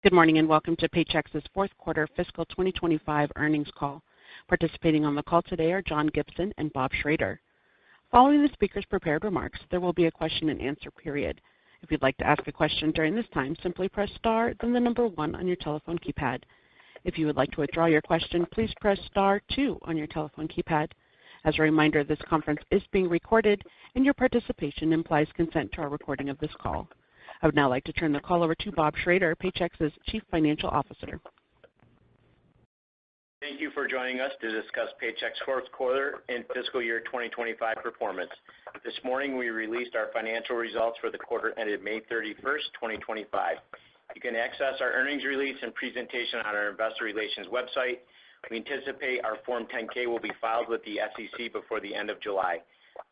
Good morning and welcome to Paychex's fourth quarter fiscal 2025 earnings call. Participating on the call today are John Gibson and Bob Schrader. Following the speakers' prepared remarks, there will be a question and answer period. If you'd like to ask a question during this time, simply press star, then the number 1 on your telephone keypad. If you would like to withdraw your question, please press star 2 on your telephone keypad. As a reminder, this conference is being recorded, and your participation implies consent to our recording of this call. I would now like to turn the call over to Bob Schrader, Paychex's Chief Financial Officer. Thank you for joining us to discuss Paychex fourth quarter and fiscal year 2025 performance. This morning, we released our financial results for the quarter ended May 31st, 2025. You can access our earnings release and presentation on our investor relations website. We anticipate our Form 10-K will be filed with the SEC before the end of July.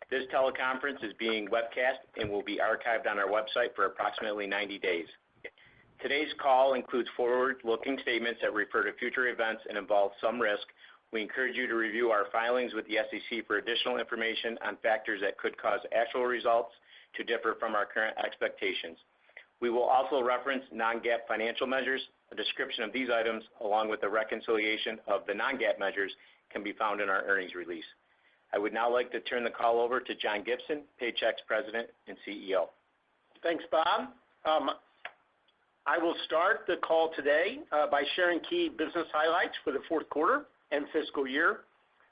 This teleconference is being webcast and will be archived on our website for approximately 90 days. Today's call includes forward-looking statements that refer to future events and involve some risk. We encourage you to review our filings with the SEC for additional information on factors that could cause actual results to differ from our current expectations. We will also reference non-GAAP financial measures. A description of these items, along with the reconciliation of the non-GAAP measures, can be found in our earnings release. I would now like to turn the call over to John Gibson, Paychex President and CEO. Thanks, Bob. I will start the call today by sharing key business highlights for the fourth quarter and fiscal year,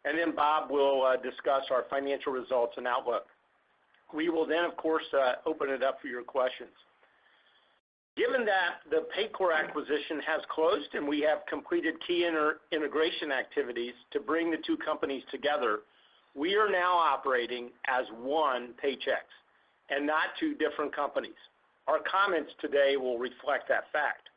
and then Bob will discuss our financial results and outlook. We will then, of course, open it up for your questions. Given that the Paycor acquisition has closed and we have completed key integration activities to bring the two companies together, we are now operating as one Paychex and not two different companies. Our comments today will reflect that fact.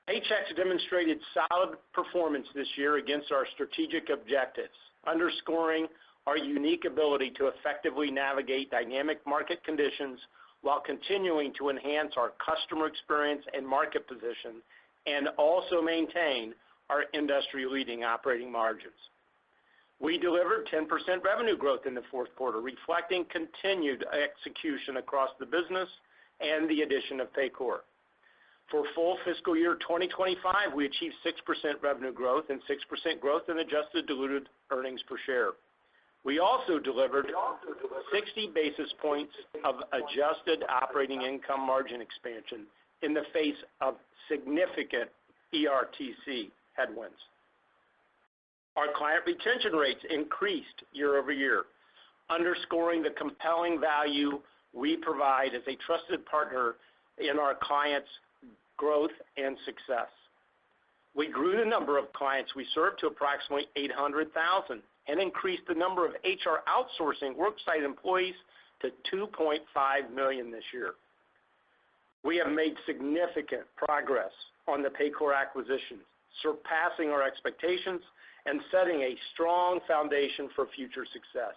Paychex demonstrated solid performance this year against our strategic objectives, underscoring our unique ability to effectively navigate dynamic market conditions while continuing to enhance our customer experience and market position, and also maintain our industry-leading operating margins. We delivered 10% revenue growth in the fourth quarter, reflecting continued execution across the business and the addition of Paycor. For full fiscal year 2025, we achieved 6% revenue growth and 6% growth in adjusted diluted earnings per share. We also delivered 60 basis points of adjusted operating income margin expansion in the face of significant ERTC headwinds. Our client retention rates increased year over year, underscoring the compelling value we provide as a trusted partner in our clients' growth and success. We grew the number of clients we serve to approximately 800,000 and increased the number of HR outsourcing worksite employees to 2.5 million this year. We have made significant progress on the Paycor acquisition, surpassing our expectations and setting a strong foundation for future success.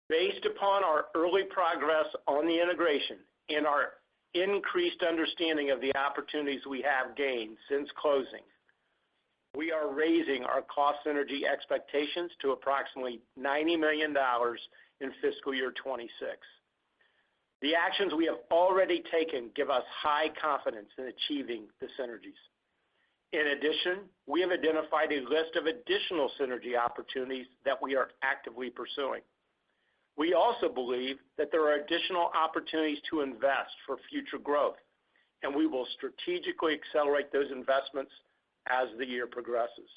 Based upon our early progress on the integration and our increased understanding of the opportunities we have gained since closing, we are raising our cost synergy expectations to approximately $90 million in fiscal year 26. The actions we have already taken give us high confidence in achieving the synergies. In addition, we have identified a list of additional synergy opportunities that we are actively pursuing. We also believe that there are additional opportunities to invest for future growth, and we will strategically accelerate those investments as the year progresses.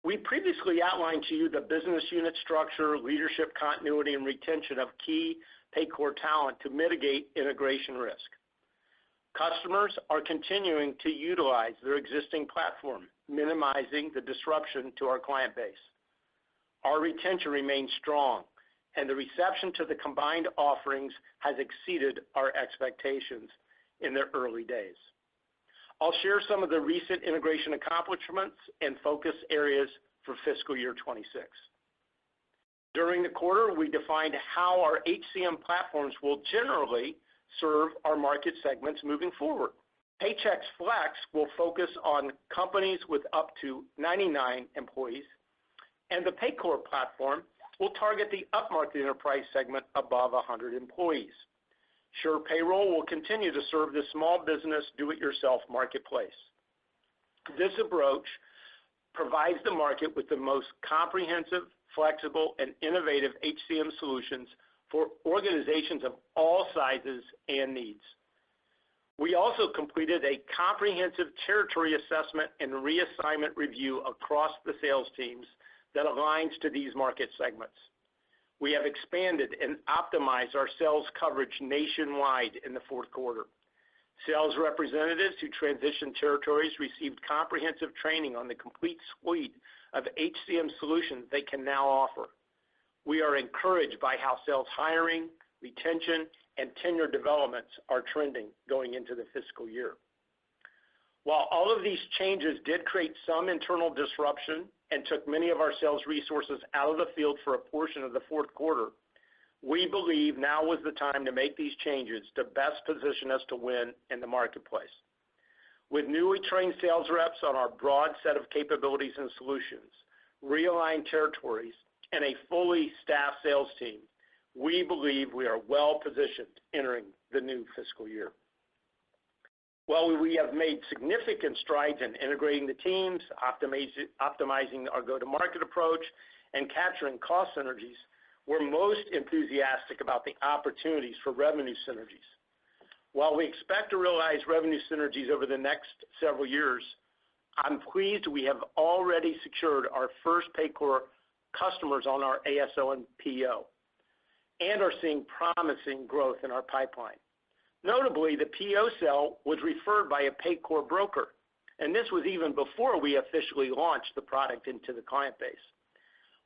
We previously outlined to you the business unit structure, leadership continuity, and retention of key Paycor talent to mitigate integration risk. Customers are continuing to utilize their existing platform, minimizing the disruption to our client base. Our retention remains strong, and the reception to the combined offerings has exceeded our expectations in the early days. I'll share some of the recent integration accomplishments and focus areas for fiscal year 26. During the quarter, we defined how our HCM platforms will generally serve our market segments moving forward. Paychex Flex will focus on companies with up to 99 employees, and the Paycor platform will target the upmarket enterprise segment above 100 employees. Sure Payroll will continue to serve the small business do-it-yourself marketplace. This approach provides the market with the most comprehensive, flexible, and innovative HCM solutions for organizations of all sizes and needs. We also completed a comprehensive territory assessment and reassignment review across the sales teams that aligns to these market segments. We have expanded and optimized our sales coverage nationwide in the fourth quarter. Sales representatives who transitioned territories received comprehensive training on the complete suite of HCM solutions they can now offer. We are encouraged by how sales hiring, retention, and tenure developments are trending going into the fiscal year. While all of these changes did create some internal disruption and took many of our sales resources out of the field for a portion of the fourth quarter, we believe now was the time to make these changes to best position us to win in the marketplace. With newly trained sales reps on our broad set of capabilities and solutions, realigned territories, and a fully staffed sales team, we believe we are well positioned entering the new fiscal year. While we have made significant strides in integrating the teams, optimizing our go-to-market approach, and capturing cost synergies, we're most enthusiastic about the opportunities for revenue synergies. While we expect to realize revenue synergies over the next several years, I'm pleased we have already secured our first Paycor customers on our ASO and PEO, and are seeing promising growth in our pipeline. Notably, the PEO sale was referred by a Paycor broker, and this was even before we officially launched the product into the client base.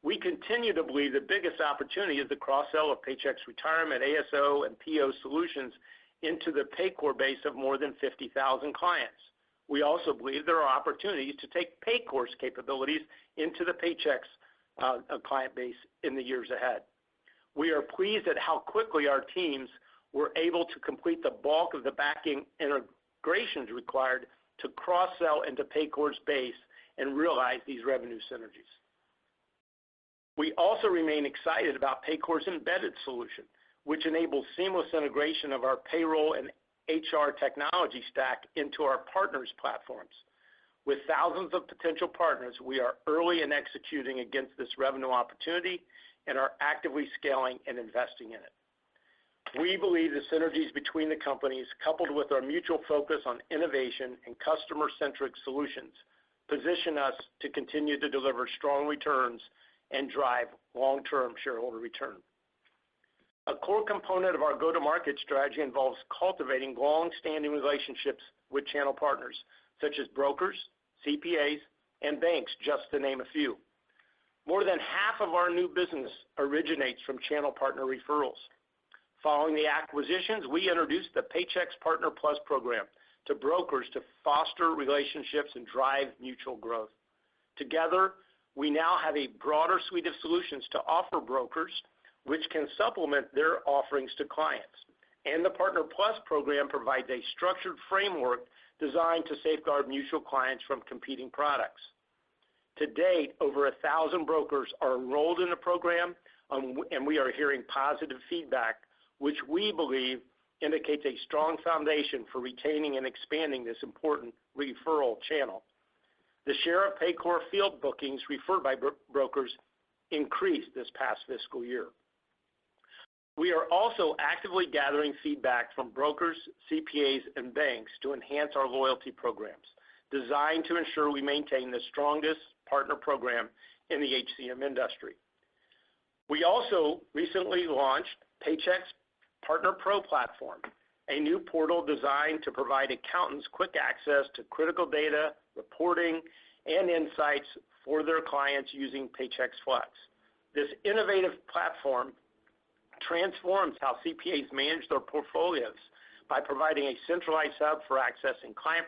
We continue to believe the biggest opportunity is the cross-sell of Paychex retirement, ASO, and PEO solutions into the Paycor base of more than 50,000 clients. We also believe there are opportunities to take Paycor's capabilities into the Paychex client base in the years ahead. We are pleased at how quickly our teams were able to complete the bulk of the back-end integrations required to cross-sell into Paycor's base and realize these revenue synergies. We also remain excited about Paycor's embedded solution, which enables seamless integration of our payroll and HR technology stack into our partners' platforms. With thousands of potential partners, we are early in executing against this revenue opportunity and are actively scaling and investing in it. We believe the synergies between the companies, coupled with our mutual focus on innovation and customer-centric solutions, position us to continue to deliver strong returns and drive long-term shareholder return. A core component of our go-to-market strategy involves cultivating long-standing relationships with channel partners, such as brokers, CPAs, and banks, just to name a few. More than half of our new business originates from channel partner referrals. Following the acquisitions, we introduced the Paychex Partner Plus program to brokers to foster relationships and drive mutual growth. Together, we now have a broader suite of solutions to offer brokers, which can supplement their offerings to clients. And the Partner Plus program provides a structured framework designed to safeguard mutual clients from competing products. To date, over 1,000 brokers are enrolled in the program, and we are hearing positive feedback, which we believe indicates a strong foundation for retaining and expanding this important referral channel. The share of Paycor field bookings referred by brokers increased this past fiscal year. We are also actively gathering feedback from brokers, CPAs, and banks to enhance our loyalty programs, designed to ensure we maintain the strongest partner program in the HCM industry. We also recently launched Paychex Partner Pro platform, a new portal designed to provide accountants quick access to critical data, reporting, and insights for their clients using Paychex Flex. This innovative platform transforms how CPAs manage their portfolios by providing a centralized hub for accessing client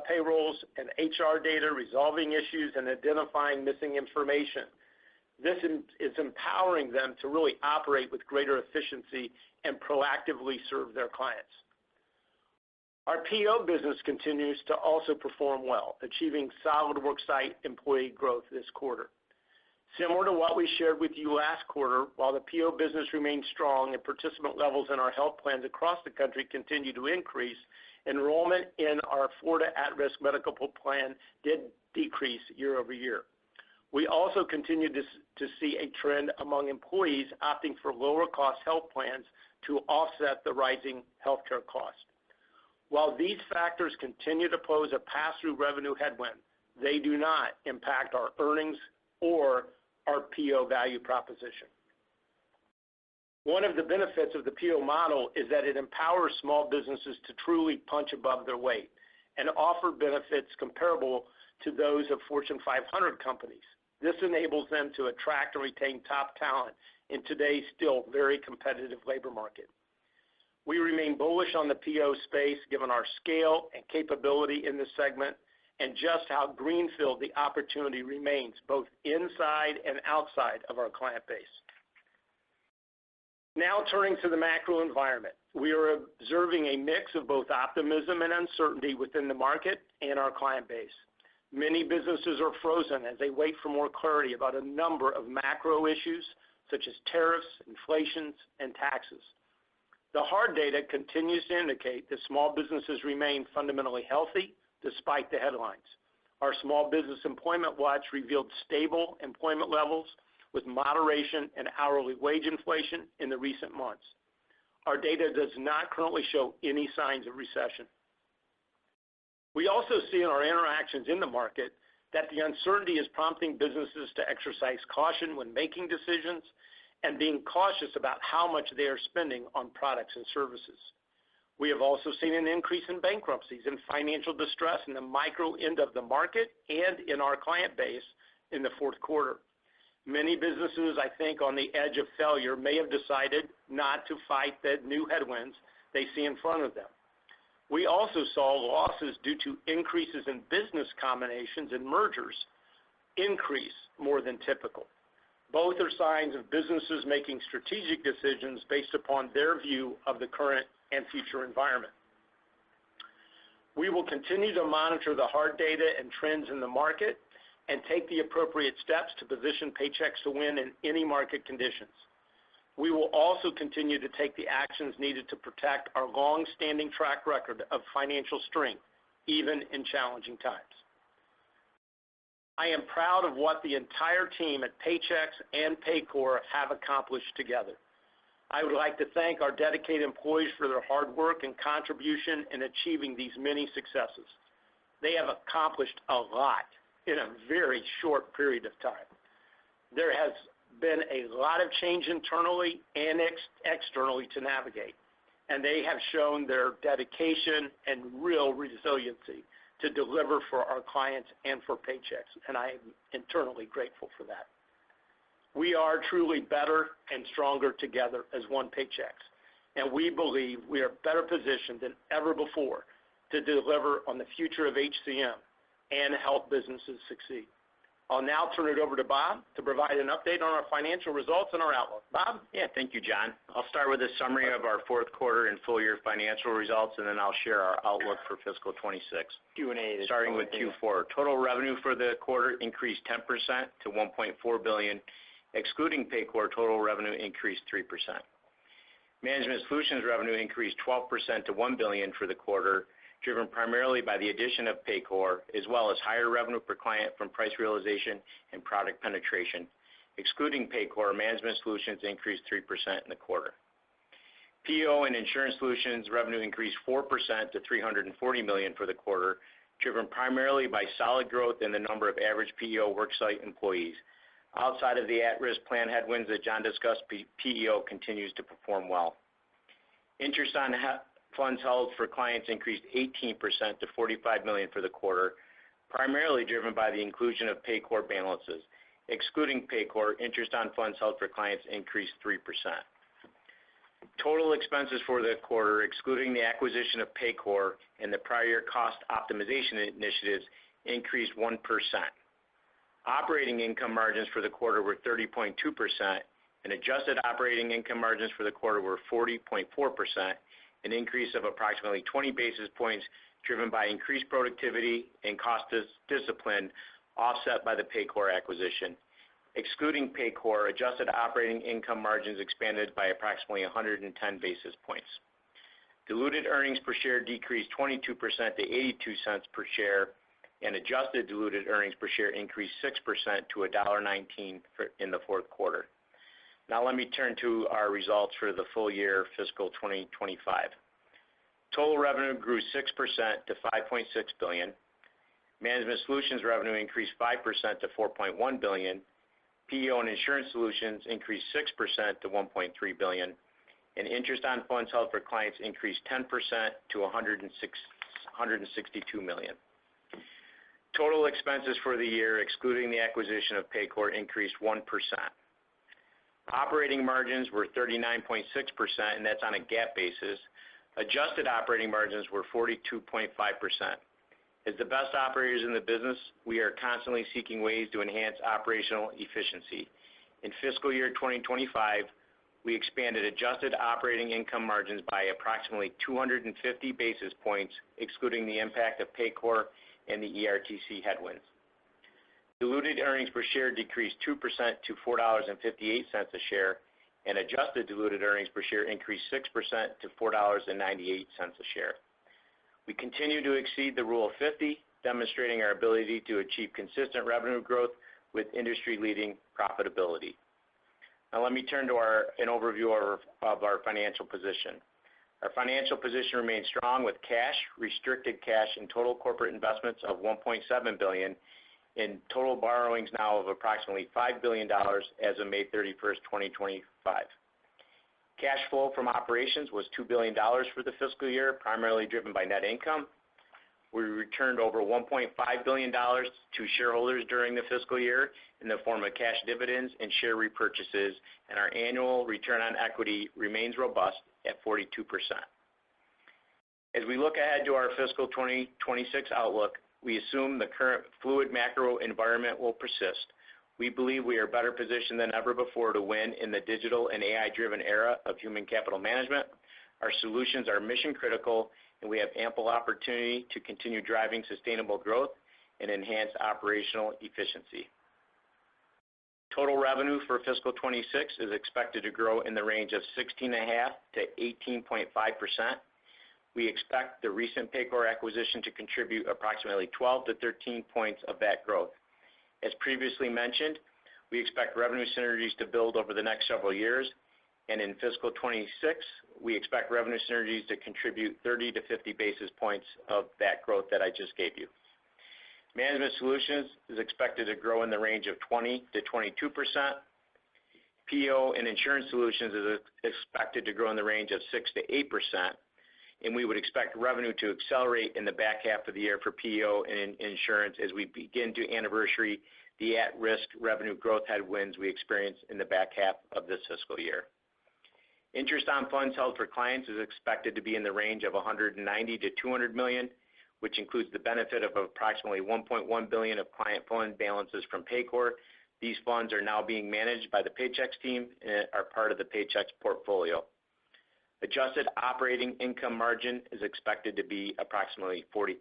payrolls and HR data, resolving issues, and identifying missing information. This is empowering them to really operate with greater efficiency and proactively serve their clients. Our PEO business continues to also perform well, achieving solid worksite employee growth this quarter. Similar to what we shared with you last quarter, while the PO business remains strong and participant levels in our health plans across the country continue to increase, enrollment in our Florida at-risk medical plan did decrease year over year. We also continue to see a trend among employees opting for lower-cost health plans to offset the rising healthcare cost. While these factors continue to pose a pass-through revenue headwind, they do not impact our earnings or our PO value proposition. One of the benefits of the PO model is that it empowers small businesses to truly punch above their weight and offer benefits comparable to those of Fortune 500 companies. This enables them to attract and retain top talent in today's still very competitive labor market. We remain bullish on the PO space given our scale and capability in this segment and just how greenfield the opportunity remains both inside and outside of our client base. Now turning to the macro environment, we are observing a mix of both optimism and uncertainty within the market and our client base. Many businesses are frozen as they wait for more clarity about a number of macro issues such as tariffs, inflation, and taxes. The hard data continues to indicate that small businesses remain fundamentally healthy despite the headlines. Our Small Business Employment Watch revealed stable employment levels with moderation and hourly wage inflation in the recent months. Our data does not currently show any signs of recession. We also see in our interactions in the market that the uncertainty is prompting businesses to exercise caution when making decisions and being cautious about how much they are spending on products and services. We have also seen an increase in bankruptcies and financial distress in the micro end of the market and in our client base in the fourth quarter. Many businesses, I think, on the edge of failure may have decided not to fight the new headwinds they see in front of them. We also saw losses due to increases in business combinations and mergers increase more than typical. Both are signs of businesses making strategic decisions based upon their view of the current and future environment. We will continue to monitor the hard data and trends in the market and take the appropriate steps to position Paychex to win in any market conditions. We will also continue to take the actions needed to protect our long-standing track record of financial strength, even in challenging times. I am proud of what the entire team at Paychex and Paycor have accomplished together. I would like to thank our dedicated employees for their hard work and contribution in achieving these many successes. They have accomplished a lot in a very short period of time. There has been a lot of change internally and externally to navigate, and they have shown their dedication and real resiliency to deliver for our clients and for Paychex, and I am internally grateful for that. We are truly better and stronger together as one Paychex, and we believe we are better positioned than ever before to deliver on the future of HCM and help businesses succeed. I'll now turn it over to Bob to provide an update on our financial results and our outlook. Bob? Yeah, thank you, John. I'll start with a summary of our fourth quarter and full year financial results, and then I'll share our outlook for fiscal 26. Q&A. Starting with Q4. Total revenue for the quarter increased 10% to $1.4 billion. Excluding Paycor, total revenue increased 3%. Management Solutions revenue increased 12% to $1 billion for the quarter, driven primarily by the addition of Paycor, as well as higher revenue per client from price realization and product penetration. Excluding Paycor, Management Solutions increased 3% in the quarter. PO and Insurance Solutions revenue increased 4% to $340 million for the quarter, driven primarily by solid growth in the number of average PEO worksite employees. Outside of the at-risk plan headwinds that John discussed, PEO continues to perform well. Interest on funds held for clients increased 18% to $45 million for the quarter, primarily driven by the inclusion of Paycor balances. Excluding Paycor, interest on funds held for clients increased 3%. Total expenses for the quarter, excluding the acquisition of Paycor and the prior year cost optimization initiatives, increased 1%. Operating income margins for the quarter were 30.2%, and adjusted operating income margins for the quarter were 40.4%, an increase of approximately 20 basis points driven by increased productivity and cost discipline offset by the Paycor acquisition. Excluding Paycor, adjusted operating income margins expanded by approximately 110 basis points. Diluted earnings per share decreased 22% to 82 cents per share, and adjusted diluted earnings per share increased 6% to $1.19 in the fourth quarter. Now let me turn to our results for the full year fiscal 2025. Total revenue grew 6% to $5.6 billion. Management Solutions revenue increased 5% to $4.1 billion. PEO and Insurance Solutions increased 6% to $1.3 billion, and interest on funds held for clients increased 10% to $162 million. Total expenses for the year, excluding the acquisition of Paycor, increased 1%. Operating margins were 39.6%, and that's on a GAAP basis. Adjusted operating margins were 42.5%. As the best operators in the business, we are constantly seeking ways to enhance operational efficiency. In fiscal year 2025, we expanded adjusted operating income margins by approximately 250 basis points, excluding the impact of Paycor and the ERTC headwinds. Diluted earnings per share decreased 2% to $4.58 a share, and adjusted diluted earnings per share increased 6% to $4.98 a share. We continue to exceed the Rule of 50, demonstrating our ability to achieve consistent revenue growth with industry-leading profitability. Now let me turn to an overview of our financial position. Our financial position remains strong with cash, restricted cash, and total corporate investments of $1.7 billion, and total borrowings now of approximately $5 billion as of May 31st, 2025. Cash flow from operations was $2 billion for the fiscal year, primarily driven by net income. We returned over $1.5 billion to shareholders during the fiscal year in the form of cash dividends and share repurchases, and our annual return on equity remains robust at 42%. As we look ahead to our fiscal 2026 outlook, we assume the current fluid macro environment will persist. We believe we are better positioned than ever before to win in the digital and AI-driven era of human capital management. Our solutions are mission critical, and we have ample opportunity to continue driving sustainable growth and enhance operational efficiency. Total revenue for fiscal 26 is expected to grow in the range of 16.5% to 18.5%. We expect the recent Paycor acquisition to contribute approximately 12 to 13 points of that growth. As previously mentioned, we expect revenue synergies to build over the next several years, and in fiscal 26, we expect revenue synergies to contribute 30 to 50 basis points of that growth that I just gave you. Management Solutions is expected to grow in the range of 20 to 22%. PEO and Insurance Solutions is expected to grow in the range of 6 to 8%, and we would expect revenue to accelerate in the back half of the year for PEO and Insurance as we begin to anniversary the at-risk revenue growth headwinds we experienced in the back half of this fiscal year. Interest on funds held for clients is expected to be in the range of $190 to $200 million, which includes the benefit of approximately $1.1 billion of client fund balances from Paycor. These funds are now being managed by the Paychex team and are part of the Paychex portfolio. Adjusted operating income margin is expected to be approximately 43%,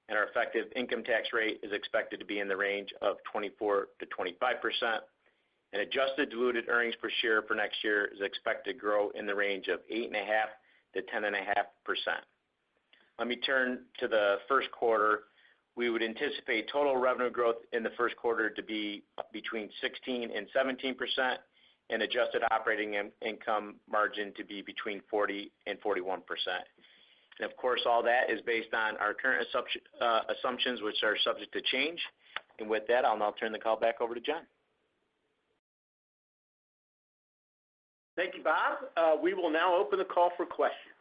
and our effective income tax rate is expected to be in the range of 24 to 25%. And adjusted diluted earnings per share for next year is expected to grow in the range of 8.5% to 10.5%. Let me turn to the first quarter. We would anticipate total revenue growth in the first quarter to be between 16 and 17%, and adjusted operating income margin to be between 40 and 41%. And of course, all that is based on our current assumptions, which are subject to change. And with that, I'll now turn the call back over to John. Thank you, Bob. We will now open the call for questions.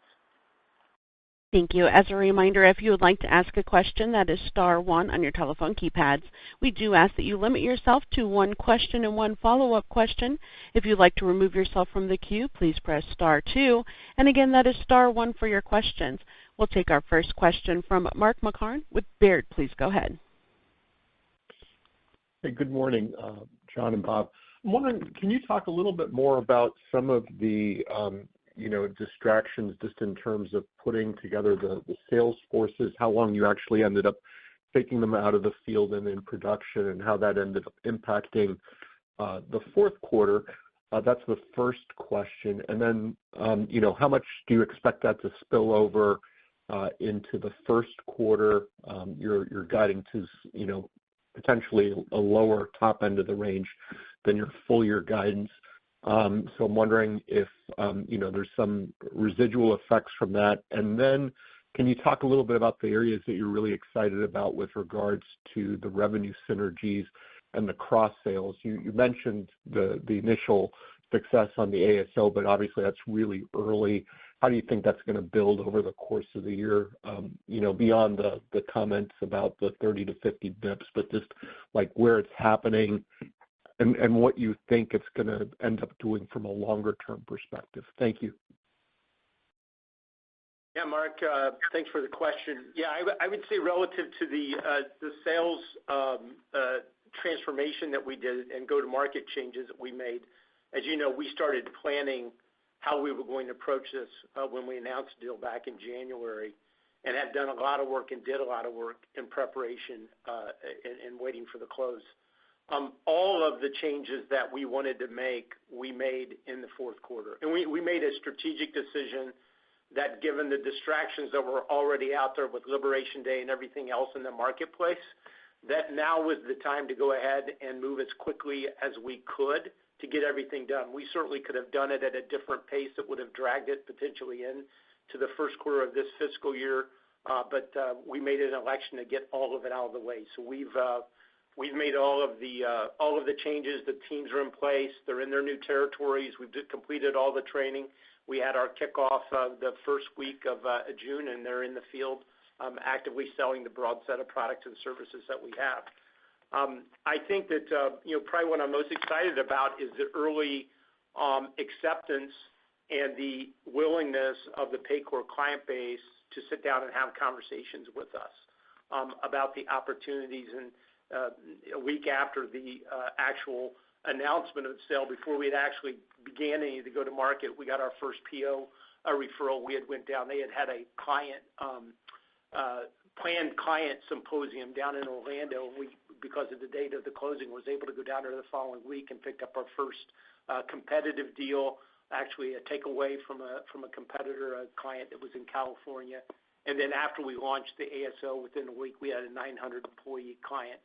Thank you. As a reminder, if you would like to ask a question, that is star one on your telephone keypads. We do ask that you limit yourself to one question and one follow-up question. If you'd like to remove yourself from the queue, please press star two. And again, that is star one for your questions. We'll take our first question from Mark Marcon with Baird. Please go ahead. Hey, good morning, John and Bob. I'm wondering, can you talk a little bit more about some of the distractions just in terms of putting together the sales forces, how long you actually ended up taking them out of the field and in production and how that ended up impacting the fourth quarter. That's the first question. And then, how much do you expect that to spill over into the first quarter? You're guiding to, potentially a lower top end of the range than your full year guidance. So I'm wondering if, there's some residual effects from that. And then can you talk a little bit about the areas that you're really excited about with regards to the revenue synergies and the cross sales? You mentioned the initial success on the ASO, but obviously that's really early. How do you think that's going to build over the course of the year, beyond the comments about the 30 to 50 bips, but just like where it's happening and what you think it's going to end up doing from a longer term perspective? Thank you. Yeah, Mark, thanks for the question. Yeah, I would say relative to the sales transformation that we did and go-to-market changes that we made, as you know, we started planning how we were going to approach this when we announced the deal back in January, and had done a lot of work and did a lot of work in preparation and waiting for the close. All of the changes that we wanted to make, we made in the fourth quarter. And we made a strategic decision that, given the distractions that were already out there with Liberation Day and everything else in the marketplace, that now was the time to go ahead and move as quickly as we could to get everything done. We certainly could have done it at a different pace that would have dragged it potentially in to the first quarter of this fiscal year, but we made an election to get all of it out of the way. So we've made all of the changes. The teams are in place. They're in their new territories. We've completed all the training. We had our kickoff the first week of June, and they're in the field actively selling the broad set of products and services that we have. I think that probably what I'm most excited about is the early acceptance and the willingness of the Paycor client base to sit down and have conversations with us about the opportunities. And a week after the actual announcement of the sale, before we had actually began any of the go-to-market, we got our first PO referral. We had went down. They had a client planned client symposium down in Orlando. We, because of the date of the closing, was able to go down there the following week and picked up our first competitive deal, actually a takeaway from a competitor, a client that was in California. And then after we launched the ASO, within a week, we had a 900 employee client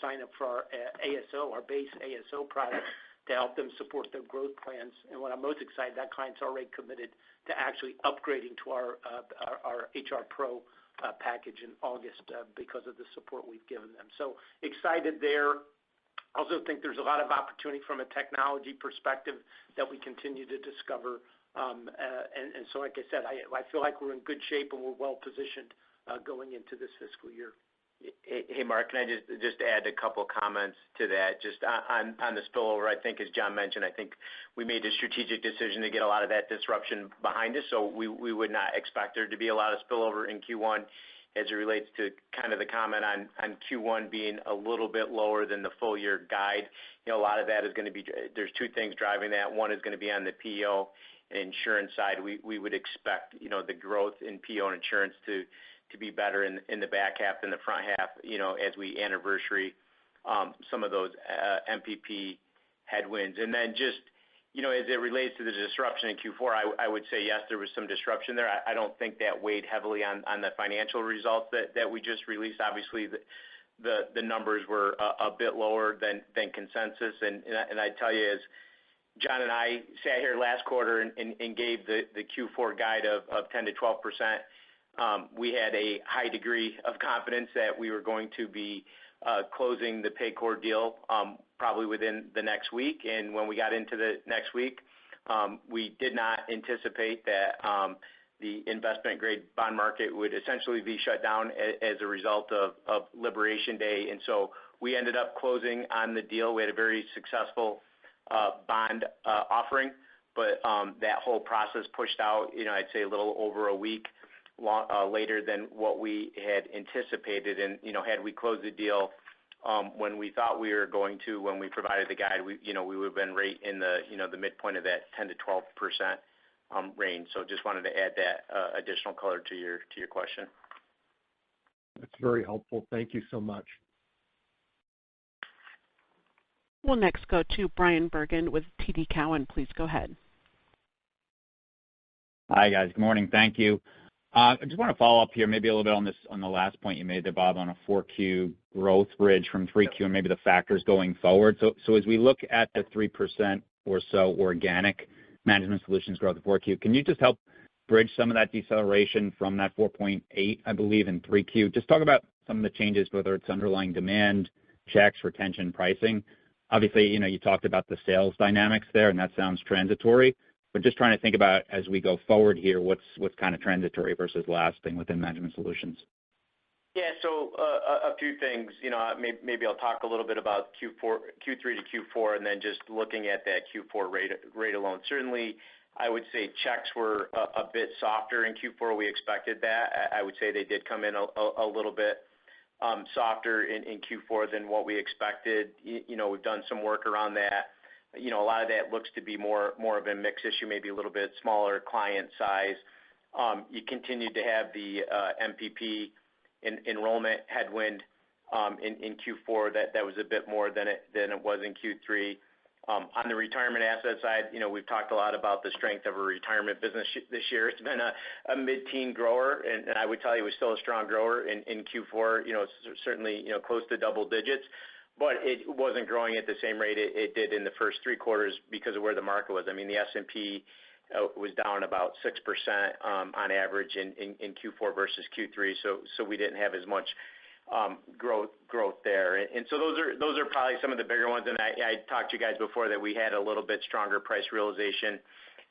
sign up for our ASO, our base ASO product, to help them support their growth plans. And what I'm most excited, that client's already committed to actually upgrading to our HR Pro package in August because of the support we've given them. So excited there. Also think there's a lot of opportunity from a technology perspective that we continue to discover. And so, like I said, I feel like we're in good shape and we're well positioned going into this fiscal year. Hey, Mark, can I just add a couple of comments to that? Just on the spillover, I think, as John mentioned, I think we made a strategic decision to get a lot of that disruption behind us, so we would not expect there to be a lot of spillover in Q1 as it relates to kind of the comment on Q1 being a little bit lower than the full year guide. A lot of that is going to be, there's two things driving that. One is going to be on the PO and insurance side. We would expect, the growth in PO and insurance to be better in the back half than the front half, as we anniversary some of those MPP headwinds. And then just, as it relates to the disruption in Q4, I would say, yes, there was some disruption there. I don't think that weighed heavily on the financial results that we just released. Obviously, the numbers were a bit lower than consensus. And I tell you, as John and I sat here last quarter and gave the Q4 guide of 10 to 12%, we had a high degree of confidence that we were going to be closing the Paycor deal probably within the next week. And when we got into the next week, we did not anticipate that the investment-grade bond market would essentially be shut down as a result of Liberation Day. And so we ended up closing on the deal. We had a very successful bond offering, but that whole process pushed out, I'd say a little over a week later than what we had anticipated. And, had we closed the deal when we thought we were going to, when we provided the guide, we would have been right in the, the midpoint of that 10 to 12% range. So just wanted to add that additional color to your question. That's very helpful. Thank you so much. We'll next go to Bryan Bergin with TD Cowen. Please go ahead. Hi, guys. Good morning. Thank you. I just want to follow up here maybe a little bit on this, on the last point you made there, Bob, on a 4Q growth bridge from 3Q and maybe the factors going forward. So as we look at the 3% or so organic management solutions growth in 4Q, can you just help bridge some of that deceleration from that 4.8, I believe, in 3Q? Just talk about some of the changes, whether it's underlying demand, checks, retention, pricing. Obviously, you talked about the sales dynamics there, and that sounds transitory. But just trying to think about as we go forward here, what's kind of transitory versus lasting within management solutions. Yeah, so a few things. Maybe I'll talk a little bit about Q3 to Q4, and then just looking at that Q4 rate alone. Certainly, I would say checks were a bit softer in Q4. We expected that. I would say they did come in a little bit softer in Q4 than what we expected. We've done some work around that. A lot of that looks to be more of a mix issue, maybe a little bit smaller client size. You continue to have the MPP enrollment headwind in Q4 that was a bit more than it was in Q3. On the retirement asset side, we've talked a lot about the strength of a retirement business this year. It's been a mid-teen grower, and I would tell you it was still a strong grower in Q4, certainly close to double digits. But it wasn't growing at the same rate it did in the first three quarters because of where the market was. I mean, the S&P was down about 6% on average in Q4 versus Q3, so we didn't have as much growth there. And so those are probably some of the bigger ones. And I talked to you guys before that we had a little bit stronger price realization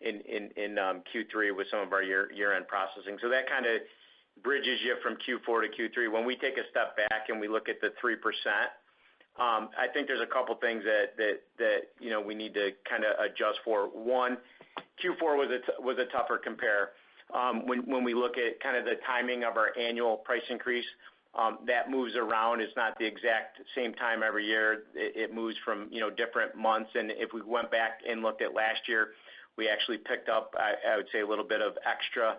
in Q3 with some of our year-end processing. So that kind of bridges you from Q4 to Q3. When we take a step back and we look at the 3%, I think there's a couple things that we need to kind of adjust for. One, Q4 was a tougher compare. When we look at kind of the timing of our annual price increase, that moves around. It's not the exact same time every year. It moves from different months. And if we went back and looked at last year, we actually picked up, I would say, a little bit of extra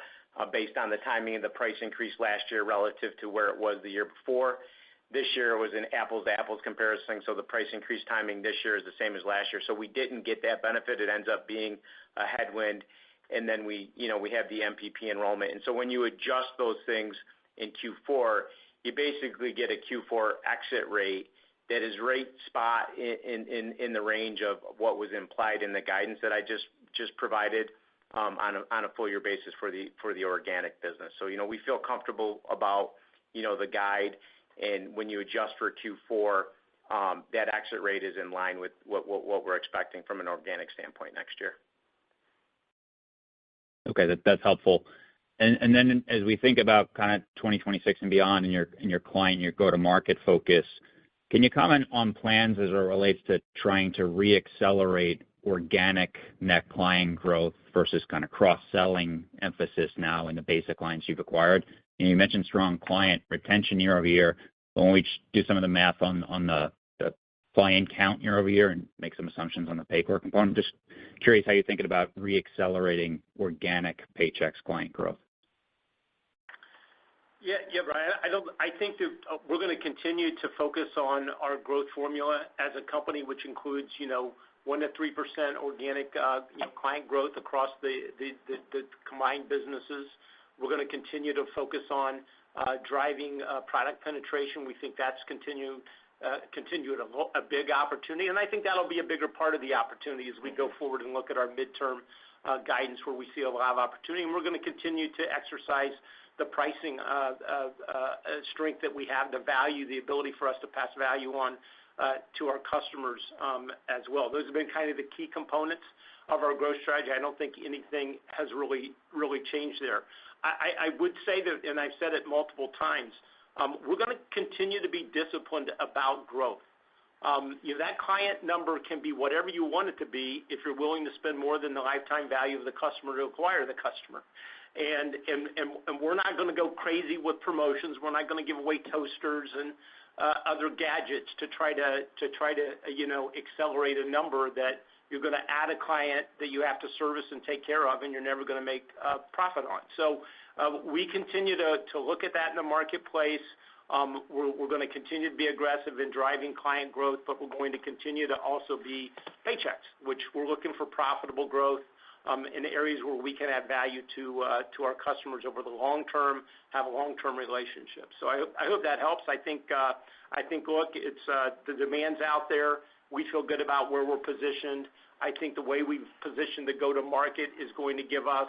based on the timing of the price increase last year relative to where it was the year before. This year was an apples-to-apples comparison, so the price increase timing this year is the same as last year. So we didn't get that benefit. It ends up being a headwind. And then we have the MPP enrollment. And so when you adjust those things in Q4, you basically get a Q4 exit rate that is right spot in the range of what was implied in the guidance that I just provided on a full year basis for the organic business. So we feel comfortable about the guide. And when you adjust for Q4, that exit rate is in line with what we're expecting from an organic standpoint next year. Okay, that's helpful. And then as we think about kind of 2026 and beyond in your client, your go-to-market focus, can you comment on plans as it relates to trying to re-accelerate organic net client growth versus kind of cross-selling emphasis now in the basic lines you've acquired? You mentioned strong client retention year over year. But when we do some of the math on the client count year over year and make some assumptions on the Paycor component, just curious how you're thinking about re-accelerating organic Paychex client growth. Yeah, Brian. I think that we're going to continue to focus on our growth formula as a company, which includes 1% to 3% organic client growth across the combined businesses. We're going to continue to focus on driving product penetration. We think that's continued a big opportunity, and I think that'll be a bigger part of the opportunity as we go forward and look at our midterm guidance where we see a lot of opportunity. And we're going to continue to exercise the pricing strength that we have, the value, the ability for us to pass value on to our customers as well. Those have been kind of the key components of our growth strategy. I don't think anything has really changed there. I would say that, and I've said it multiple times, we're going to continue to be disciplined about growth. That client number can be whatever you want it to be if you're willing to spend more than the lifetime value of the customer to acquire the customer. And we're not going to go crazy with promotions. We're not going to give away toasters and other gadgets to try to accelerate a number that you're going to add a client that you have to service and take care of, and you're never going to make a profit on. So we continue to look at that in the marketplace. We're going to continue to be aggressive in driving client growth, but we're going to continue to also be Paychex, which we're looking for profitable growth in areas where we can add value to our customers over the long term, have a long-term relationship. So I hope that helps. I think look, it's the demand's out there. We feel good about where we're positioned. I think the way we've positioned the go-to-market is going to give us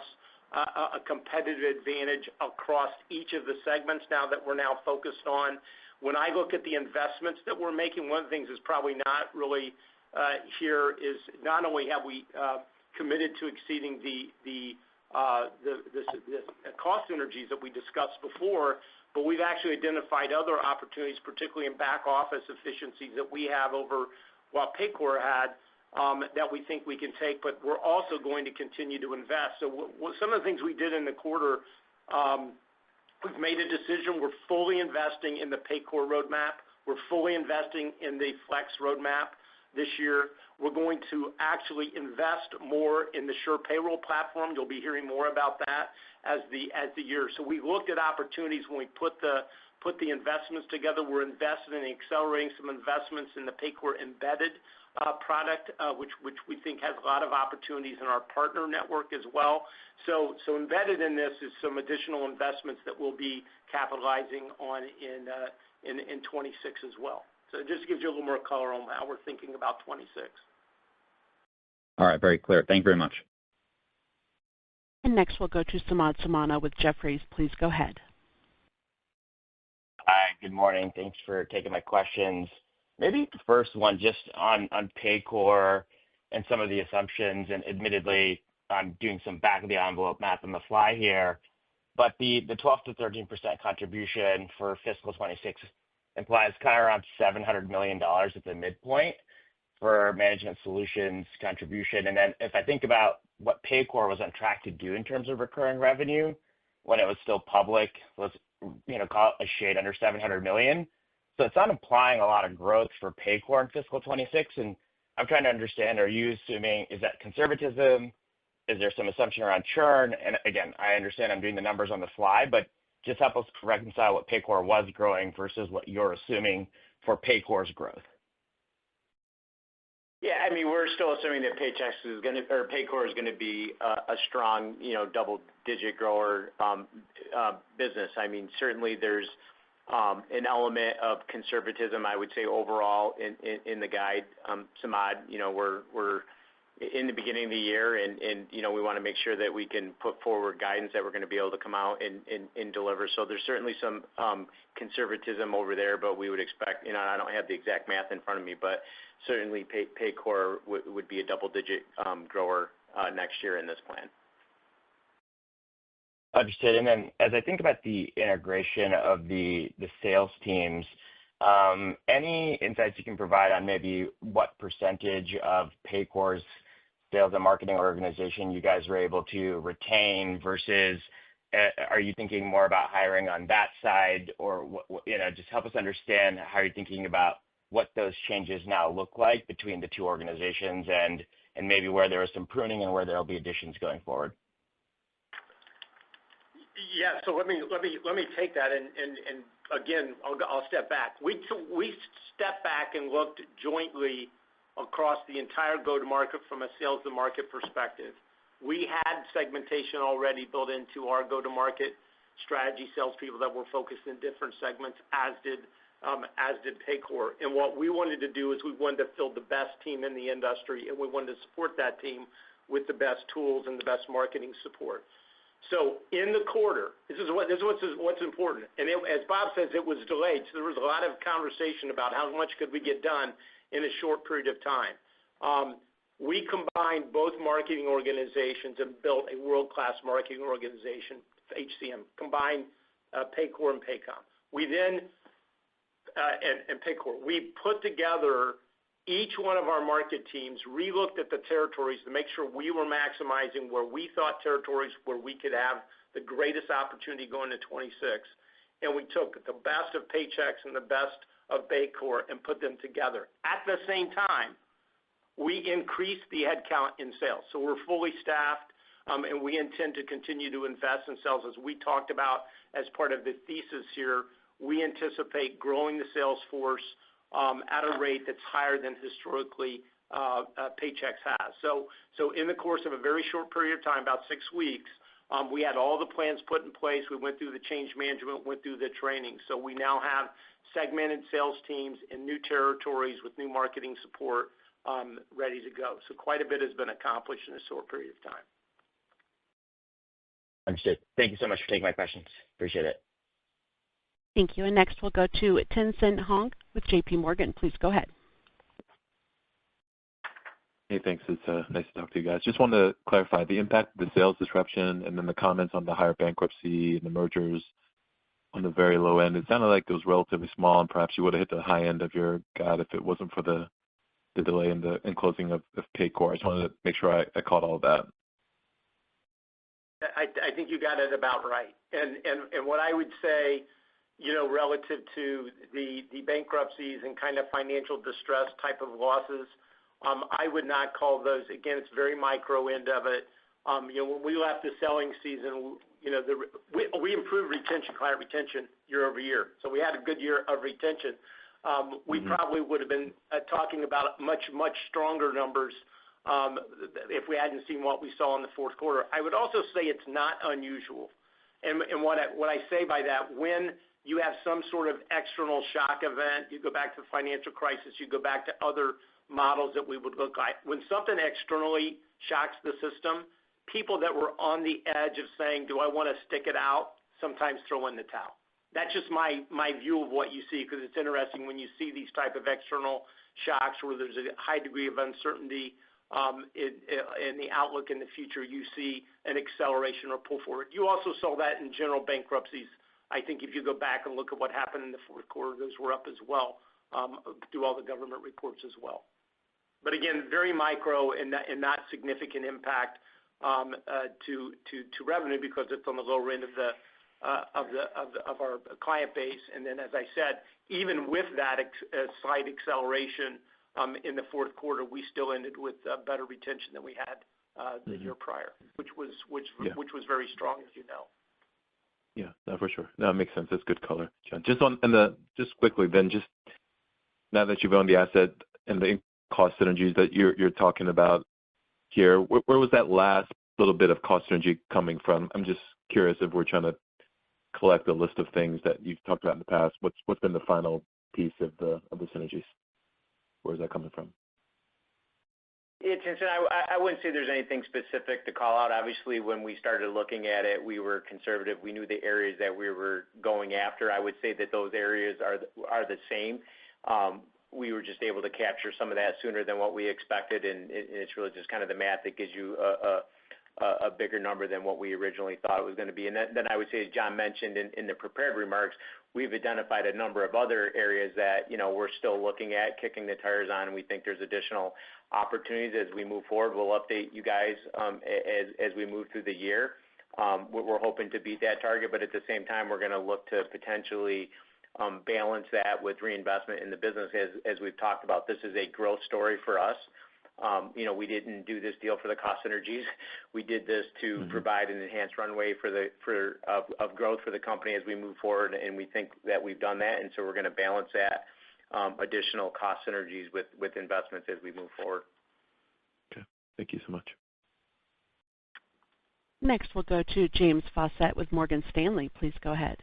a competitive advantage across each of the segments now that we're now focused on. When I look at the investments that we're making, one of the things that's probably not really here is not only have we committed to exceeding the cost synergies that we discussed before, but we've actually identified other opportunities, particularly in back office efficiencies that we have over what Paycor had, that we think we can take, but we're also going to continue to invest. So some of the things we did in the quarter, we've made a decision. We're fully investing in the Paycor roadmap. We're fully investing in the Flex roadmap this year. We're going to actually invest more in the Sure Payroll platform. You'll be hearing more about that as the year. So we looked at opportunities when we put the investments together. We're investing in accelerating some investments in the Paycor embedded product, which we think has a lot of opportunities in our partner network as well. So embedded in this is some additional investments that we'll be capitalizing on in 26 as well. So it just gives you a little more color on how we're thinking about 26. All right, very clear. Thank you very much. And next we'll go to Samad Samana with Jefferies. Please go ahead. Hi, good morning. Thanks for taking my questions. Maybe the first one just on Paycor and some of the assumptions, and admittedly, I'm doing some back-of-the-envelope math on the fly here, but the 12 to 13% contribution for fiscal 26 implies kind of around $700 million at the midpoint for management solutions contribution. And then if I think about what Paycor was on track to do in terms of recurring revenue when it was still public, was call it a shade under $700 million. So it's not implying a lot of growth for Paycor in fiscal 26. And I'm trying to understand, are you assuming, is that conservatism? Is there some assumption around churn? And again, I understand I'm doing the numbers on the fly, but just help us reconcile what Paycor was growing versus what you're assuming for Paycor's growth. Yeah, I mean, we're still assuming that Paycor is going to be a strong, double-digit grower business. I mean, certainly there's an element of conservatism, I would say, overall in the guide. Samad, we're in the beginning of the year, and we want to make sure that we can put forward guidance that we're going to be able to come out and deliver. So there's certainly some conservatism over there, but we would expect, I don't have the exact math in front of me, but certainly Paycor would be a double-digit grower next year in this plan. Understood. And then as I think about the integration of the sales teams, any insights you can provide on maybe what percentage of Paycor's sales and marketing organization you guys were able to retain versus are you thinking more about hiring on that side, or just help us understand how you're thinking about what those changes now look like between the two organizations and maybe where there is some pruning and where there'll be additions going forward. Yeah, so let me take that and again I'll step back. We stepped back and looked jointly across the entire go-to-market from a sales to market perspective. We had segmentation already built into our go-to-market strategy, salespeople that were focused in different segments, as did Paycor. And what we wanted to do is we wanted to build the best team in the industry, and we wanted to support that team with the best tools and the best marketing support. So in the quarter, this is what's important. And as Bob says, it was delayed. So there was a lot of conversation about how much could we get done in a short period of time. We combined both marketing organizations and built a world-class marketing organization, HCM, combined Paycor and Paycom. We then, and Paycor, we put together each one of our market teams, relooked at the territories to make sure we were maximizing where we thought territories where we could have the greatest opportunity going to 26. And we took the best of Paychex and the best of Paycor and put them together. At the same time, we increased the headcount in sales. So we're fully staffed, and we intend to continue to invest in sales. As we talked about as part of the thesis here, we anticipate growing the sales force at a rate that's higher than historically Paychex has. So in the course of a very short period of time, about 6 weeks, we had all the plans put in place. We went through the change management, went through the training. So we now have segmented sales teams in new territories with new marketing support ready to go. So quite a bit has been accomplished in a short period of time. Understood. Thank you so much for taking my questions. Appreciate it. Thank you. And next we'll go to Tien-Tsin Huang with J.P. Morgan. Please go ahead. Hey, thanks. It's nice to talk to you guys. Just wanted to clarify the impact of the sales disruption and then the comments on the higher bankruptcy and the mergers on the very low end. It sounded like it was relatively small, and perhaps you would have hit the high end of your guide if it wasn't for the delay in closing of Paycor. I just wanted to make sure I caught all of that. I think you got it about right. And what I would say, relative to the bankruptcies and kind of financial distress type of losses, I would not call those. Again, it's very micro end of it. When we left the selling season, we improved retention, client retention year over year. So we had a good year of retention. We probably would have been talking about much stronger numbers if we hadn't seen what we saw in the fourth quarter. I would also say it's not unusual. And what I say by that, when you have some sort of external shock event, you go back to the financial crisis, you go back to other models that we would look at. When something externally shocks the system, people that were on the edge of saying, do I want to stick it out, sometimes throw in the towel. That's just my view of what you see, because it's interesting when you see these type of external shocks where there's a high degree of uncertainty in the outlook in the future, you see an acceleration or pull forward. You also saw that in general bankruptcies. I think if you go back and look at what happened in the fourth quarter, those were up as well through all the government reports as well. But again, very micro and not significant impact to revenue because it's on the lower end of our client base. And then, as I said, even with that slight acceleration in the fourth quarter, we still ended with better retention than we had the year prior, which was very strong, as you know. Yeah, no, for sure. No, it makes sense. That's good color, John. Just quickly then, just now that you've owned the asset and the cost synergies that you're talking about here, where was that last little bit of cost synergy coming from? I'm just curious if we're trying to collect a list of things that you've talked about in the past. What's been the final piece of the synergies? Where is that coming from? Yeah, Tien-Tsin, I wouldn't say there's anything specific to call out. Obviously, when we started looking at it, we were conservative. We knew the areas that we were going after. I would say that those areas are the same. We were just able to capture some of that sooner than what we expected, and it's really just kind of the math that gives you a bigger number than what we originally thought it was going to be. And then I would say, as John mentioned in the prepared remarks, we've identified a number of other areas that we're still looking at, kicking the tires on, and we think there's additional opportunities as we move forward. We'll update you guys as we move through the year. We're hoping to beat that target, but at the same time, we're going to look to potentially balance that with reinvestment in the business. As we've talked about, this is a growth story for us. We didn't do this deal for the cost synergies. We did this to provide an enhanced runway of growth for the company as we move forward, and we think that we've done that, and so we're going to balance that additional cost synergies with investments as we move forward. Okay. Thank you so much. Next, we'll go to James Faucette with Morgan Stanley. Please go ahead.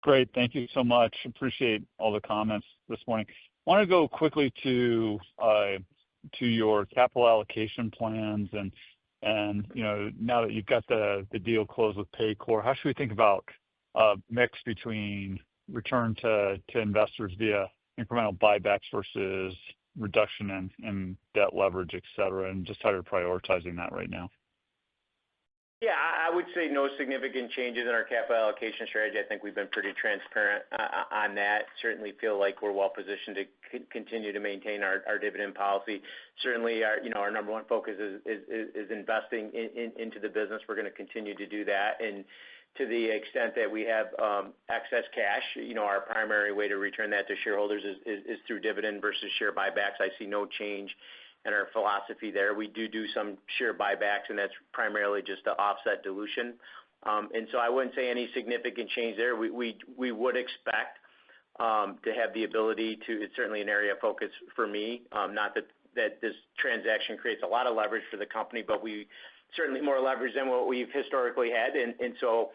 Great. Thank you so much. Appreciate all the comments this morning. I want to go quickly to your capital allocation plans and now that you've got the deal closed with Paycor, how should we think about mix between return to investors via incremental buybacks versus reduction in debt leverage, et cetera, and just how you're prioritizing that right now? Yeah, I would say no significant changes in our capital allocation strategy. I think we've been pretty transparent on that. Certainly feel like we're well positioned to continue to maintain our dividend policy. Certainly, our number one focus is investing into the business. We're going to continue to do that. And to the extent that we have excess cash, our primary way to return that to shareholders is through dividend versus share buybacks. I see no change in our philosophy there. We do some share buybacks, and that's primarily just to offset dilution. And so I wouldn't say any significant change there. We would expect to have the ability to. It's certainly an area of focus for me. Not that this transaction creates a lot of leverage for the company, but we certainly more leverage than what we've historically had. And so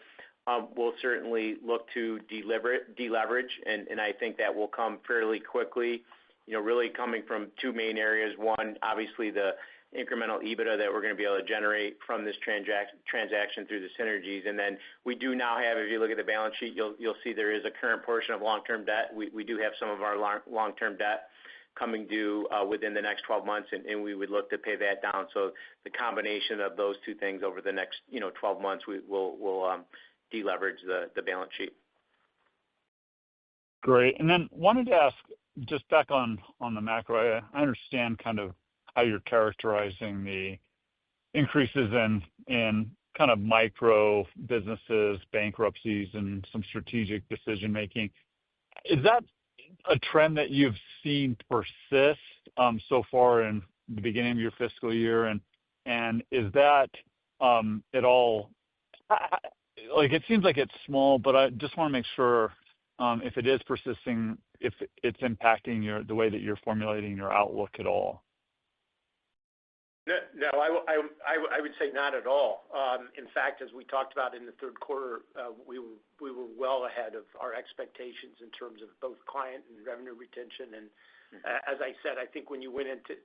we'll certainly look to deleverage, and I think that will come fairly quickly, really coming from two main areas. One, obviously the incremental EBITDA that we're going to be able to generate from this transaction through the synergies. And then we do now have, if you look at the balance sheet, you'll see there is a current portion of long-term debt. We do have some of our long-term debt coming due within the next 12 months, and we would look to pay that down. So the combination of those two things over the next 12 months, we'll deleverage the balance sheet. Great. And then wanted to ask, just back on the macro, I understand kind of how you're characterizing the increases in kind of micro businesses, bankruptcies, and some strategic decision making. Is that a trend that you've seen persist so far in the beginning of your fiscal year? And is that at all, like, it seems like it's small, but I just want to make sure if it is persisting, if it's impacting the way that you're formulating your outlook at all. No, I would say not at all. In fact, as we talked about in the third quarter, we were well ahead of our expectations in terms of both client and revenue retention. And as I said, I think when you went into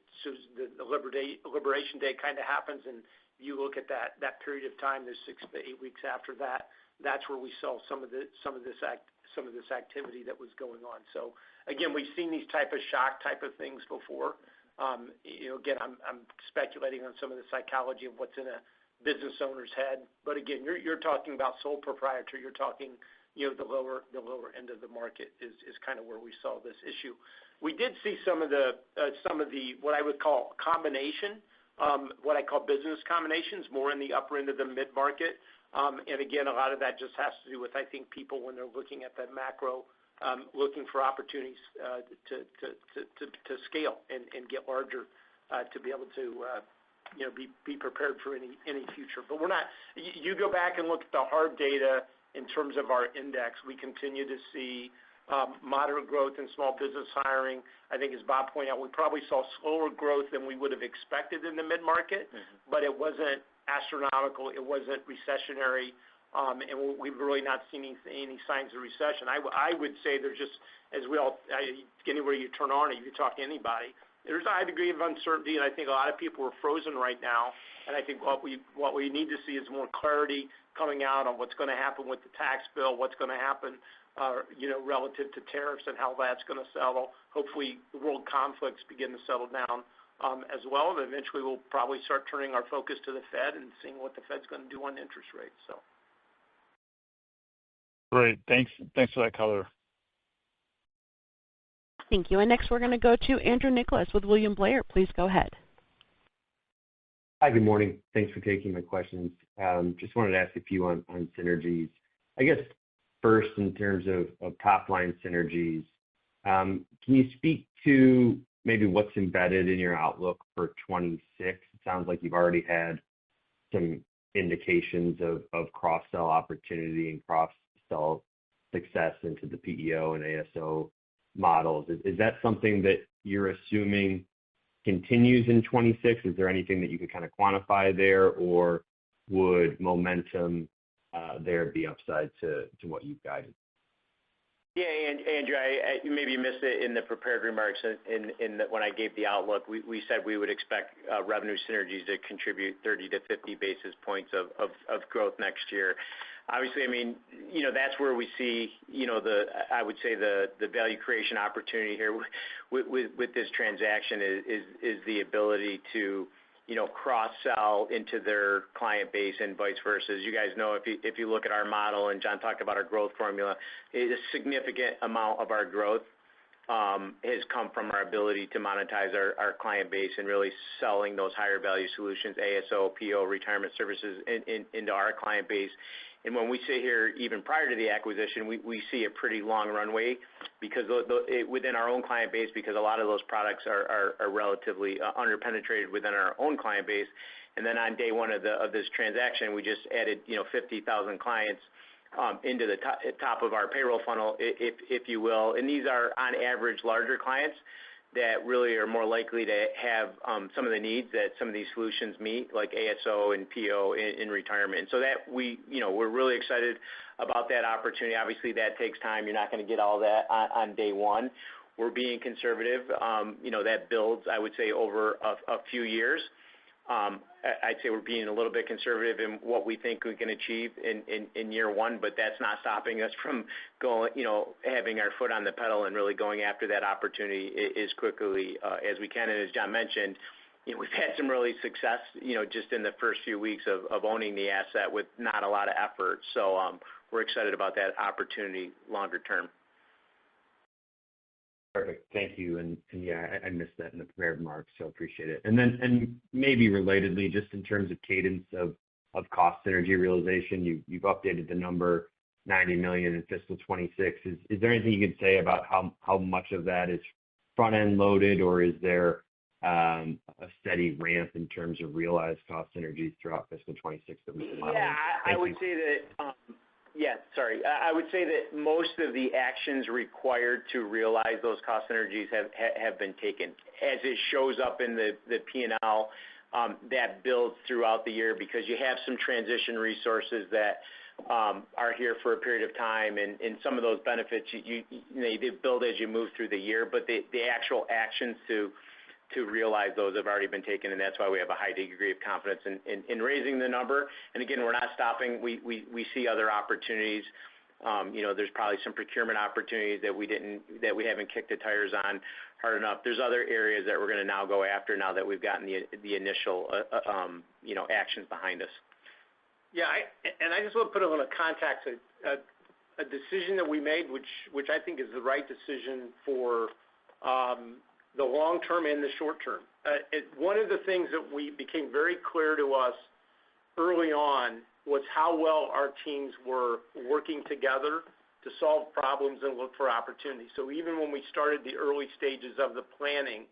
the Liberation Day kind of happens, and you look at that period of time, there's 6 to 8 weeks after that, that's where we saw some of this activity that was going on. So again, we've seen these type of shock type of things before. Again, I'm speculating on some of the psychology of what's in a business owner's head, but again, you're talking about sole proprietor. You're talking, the lower end of the market is kind of where we saw this issue. We did see some of the what I would call combination, what I call business combinations, more in the upper end of the mid market, and again, a lot of that just has to do with, I think, people when they're looking at that macro. Looking for opportunities to scale and get larger to be able to be prepared for any future. But we're not. You go back and look at the hard data in terms of our index. We continue to see moderate growth in small business hiring. I think, as Bob pointed out, we probably saw slower growth than we would have expected in the mid market, but it wasn't astronomical. It wasn't recessionary. And we've really not seen any signs of recession. I would say there's just, anywhere you turn on it, you talk to anybody, there's a high degree of uncertainty, and I think a lot of people are frozen right now. And I think what we need to see is more clarity coming out on what's going to happen with the tax bill, what's going to happen, relative to tariffs and how that's going to settle. Hopefully, the world conflicts begin to settle down as well. And eventually, we'll probably start turning our focus to the Fed and seeing what the Fed's going to do on interest rates. So. Great. Thanks for that color. Thank you. And next we're going to go to Andrew Nicholas with William Blair. Please go ahead. Hi, good morning. Thanks for taking my questions. Just wanted to ask a few on synergies. I guess first, in terms of top-line synergies, can you speak to maybe what's embedded in your outlook for 26? It sounds like you've already had some indications of cross-sell opportunity and cross-sell success into the PEO and ASO models. Is that something that you're assuming continues in 26? Is there anything that you could kind of quantify there, or would momentum there be upside to what you've guided? Yeah, Andrew, maybe you missed it in the prepared remarks. When I gave the outlook, we said we would expect revenue synergies to contribute 30 to 50 basis points of growth next year. Obviously, I mean, that's where we see, I would say the value creation opportunity here with this transaction is the ability to, cross-sell into their client base and vice versa. As you guys know, if you look at our model, and John talked about our growth formula, a significant amount of our growth has come from our ability to monetize our client base and really selling those higher value solutions, ASO, PO, retirement services into our client base. And when we sit here, even prior to the acquisition, we see a pretty long runway because within our own client base, because a lot of those products are relatively underpenetrated within our own client base. And then on day one of this transaction, we just added 50,000 clients into the top of our payroll funnel, if you will. And these are on average larger clients that really are more likely to have some of the needs that some of these solutions meet, like ASO and PO in retirement. And so that we're really excited about that opportunity. Obviously, that takes time. You're not going to get all that on day one. We're being conservative. That builds, I would say, over a few years. I'd say we're being a little bit conservative in what we think we can achieve in year one, but that's not stopping us from going, having our foot on the pedal and really going after that opportunity as quickly as we can. And as John mentioned, we've had some really success, just in the first few weeks of owning the asset with not a lot of effort. So we're excited about that opportunity longer term. Perfect. Thank you. And yeah, I missed that in the prepared remarks, so appreciate it. And maybe relatedly, just in terms of cadence of cost synergy realization, you've updated the number $90 million in fiscal 26. Is there anything you could say about how much of that is front-end loaded, or is there a steady ramp in terms of realized cost synergies throughout fiscal 26 that we can model? Yeah, I would say that I would say that most of the actions required to realize those cost synergies have been taken. As it shows up in the P&L, that builds throughout the year because you have some transition resources that are here for a period of time, and some of those benefits they build as you move through the year, but the actual actions to realize those have already been taken, and that's why we have a high degree of confidence in raising the number. And again, we're not stopping. We see other opportunities. There's probably some procurement opportunities that we haven't kicked the tires on hard enough. There's other areas that we're going to now go after now that we've gotten the initial actions behind us. Yeah, I just want to put it in a context, a decision that we made, which I think is the right decision for the long term and the short term. One of the things that became very clear to us early on was how well our teams were working together to solve problems and look for opportunities. So even when we started the early stages of the planning,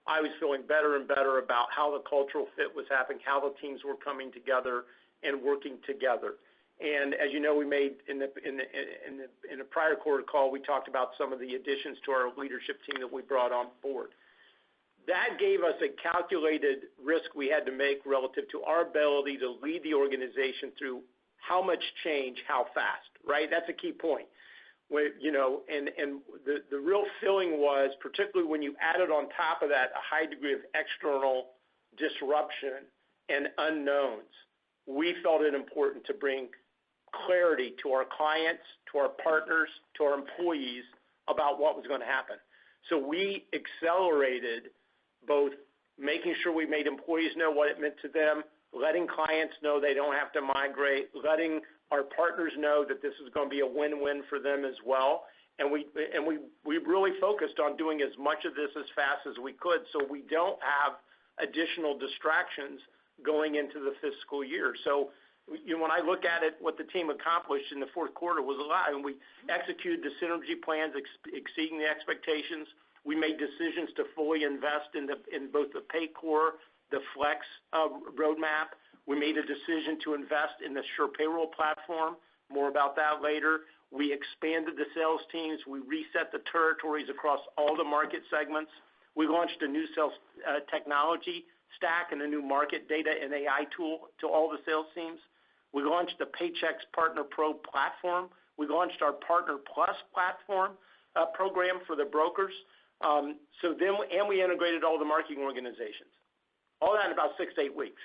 I was feeling better and better about how the cultural fit was happening, how the teams were coming together and working together. And as you know, we made in a prior quarter call, we talked about some of the additions to our leadership team that we brought on board. That gave us a calculated risk we had to make relative to our ability to lead the organization through how much change, how fast, right? That's a key point. And the real feeling was, particularly when you added on top of that a high degree of external disruption and unknowns, we felt it important to bring clarity to our clients, to our partners, to our employees about what was going to happen. So we accelerated both making sure we made employees know what it meant to them, letting clients know they don't have to migrate, letting our partners know that this is going to be a win-win for them as well. And we really focused on doing as much of this as fast as we could so we don't have additional distractions going into the fiscal year. So when I look at it, what the team accomplished in the fourth quarter was a lot, and we executed the synergy plans exceeding the expectations. We made decisions to fully invest in both the Paycor, the Flex roadmap. We made a decision to invest in the Sure Payroll platform. More about that later. We expanded the sales teams. We reset the territories across all the market segments. We launched a new sales technology stack and a new market data and AI tool to all the sales teams. We launched the Paychex Partner Pro platform. We launched our Partner Plus platform program for the brokers. And we integrated all the marketing organizations. All that in about 6 to 8 weeks.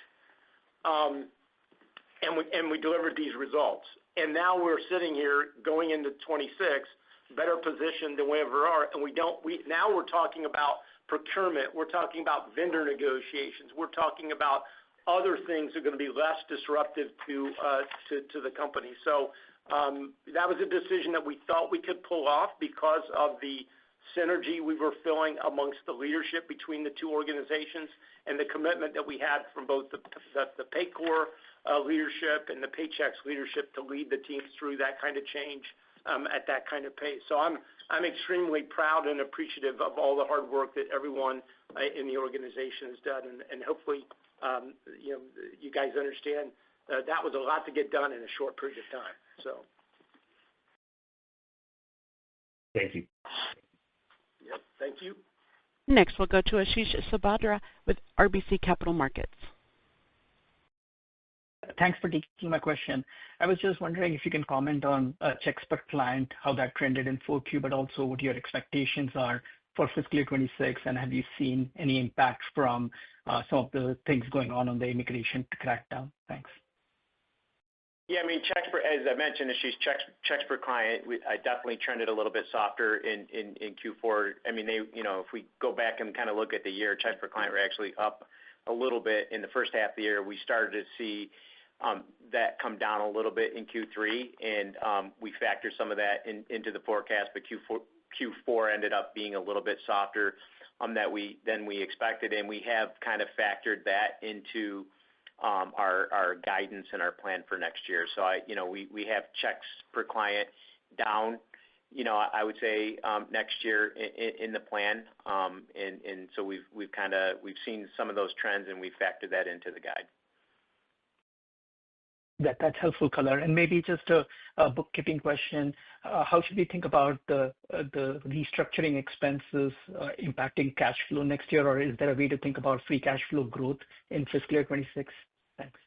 And we delivered these results. And now we're sitting here going into 26, better positioned than we ever are. And now we're talking about procurement. We're talking about vendor negotiations. We're talking about other things that are going to be less disruptive to the company. So that was a decision that we thought we could pull off because of the synergy we were feeling amongst the leadership between the two organizations and the commitment that we had from both the Paycor leadership and the Paychex leadership to lead the teams through that kind of change at that kind of pace. So I'm extremely proud and appreciative of all the hard work that everyone in the organization has done, and hopefully you guys understand that was a lot to get done in a short period of time. So. Thank you. Yep. Thank you. Next, we'll go to Ashish Sabadra with RBC Capital Markets. Thanks for taking my question. I was just wondering if you can comment on checks per client, how that trended in 4Q, but also what your expectations are for fiscal year 26, and have you seen any impact from some of the things going on the immigration crackdown? Thanks. Yeah, I mean, checks per, as I mentioned, Ashish, checks per client, I definitely trended a little bit softer in Q4. I mean, if we go back and kind of look at the year, checks per client were actually up a little bit in the first half of the year. We started to see that come down a little bit in Q3, and we factored some of that into the forecast, but Q4 ended up being a little bit softer than we expected, and we have kind of factored that into our guidance and our plan for next year. So we have checks per client down, I would say next year in the plan, and so we've seen some of those trends, and we factored that into the guide. That's helpful color. And maybe just a bookkeeping question. How should we think about the restructuring expenses impacting cash flow next year, or is there a way to think about free cash flow growth in fiscal year 26? Thanks.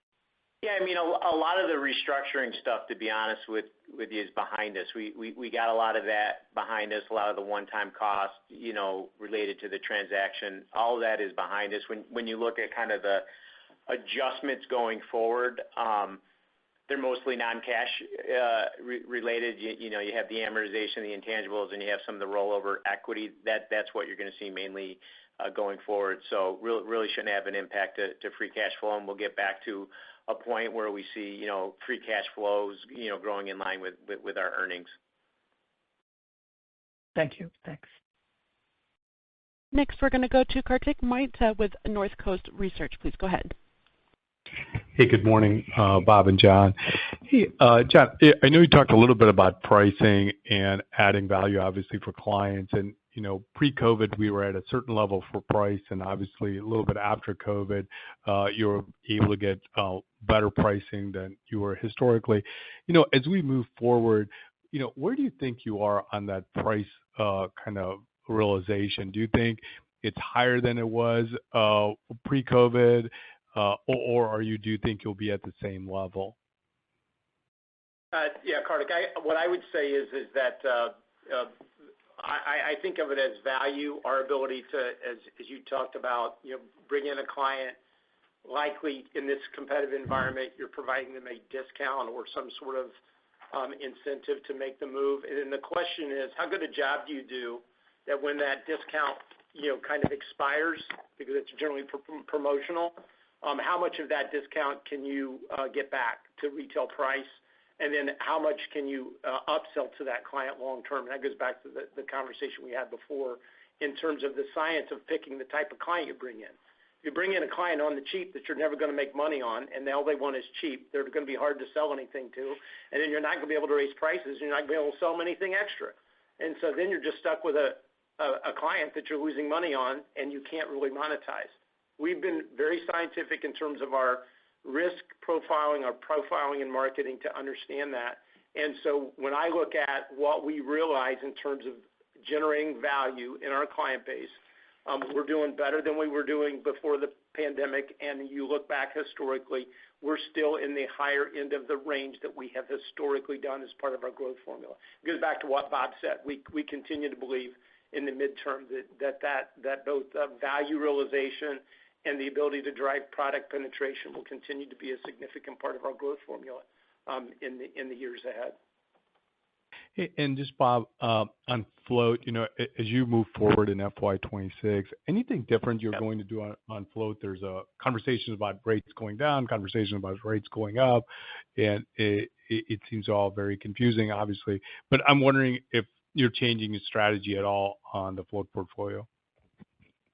Yeah, I mean, a lot of the restructuring stuff, to be honest with you, is behind us. We got a lot of that behind us, a lot of the one-time costs, related to the transaction. All of that is behind us. When you look at kind of the adjustments going forward, they're mostly non-cash related. You have the amortization, the intangibles, and you have some of the rollover equity. That's what you're going to see mainly going forward. So really shouldn't have an impact to free cash flow, and we'll get back to a point where we see free cash flows growing in line with our earnings. Thank you. Thanks. Next, we're going to go to Kartik Mehta with Northcoast Research. Please go ahead. Hey, good morning, Bob and John. Hey, John, I know you talked a little bit about pricing and adding value, obviously, for clients. And, pre-COVID, we were at a certain level for price. And obviously, a little bit after COVID, you were able to get better pricing than you were historically. As we move forward, where do you think you are on that price kind of realization? Do you think it's higher than it was pre-COVID? Or do you think you'll be at the same level? Yeah, Kartik, what I would say is that I think of it as value, our ability to, as you talked about, bring in a client. Likely in this competitive environment, you're providing them a discount or some sort of incentive to make the move. And then the question is, how good a job do you do that when that discount kind of expires, because it's generally promotional, how much of that discount can you get back to retail price? And then how much can you upsell to that client long term? And that goes back to the conversation we had before in terms of the science of picking the type of client you bring in. If you bring in a client on the cheap that you're never going to make money on, and all they want is cheap, they're going to be hard to sell anything to, and then you're not going to be able to raise prices, and you're not going to be able to sell them anything extra. And so then you're just stuck with a client that you're losing money on, and you can't really monetize. We've been very scientific in terms of our risk profiling, our profiling and marketing to understand that. And so when I look at what we realize in terms of generating value in our client base, we're doing better than we were doing before the pandemic. And you look back historically, we're still in the higher end of the range that we have historically done as part of our growth formula. It goes back to what Bob said. We continue to believe in the midterm that both value realization and the ability to drive product penetration will continue to be a significant part of our growth formula in the years ahead. Hey, and just Bob, on float, as you move forward in FY26, anything different you're going to do on float? There's a conversation about rates going down, conversation about rates going up, and it seems all very confusing, obviously. But I'm wondering if you're changing your strategy at all on the float portfolio.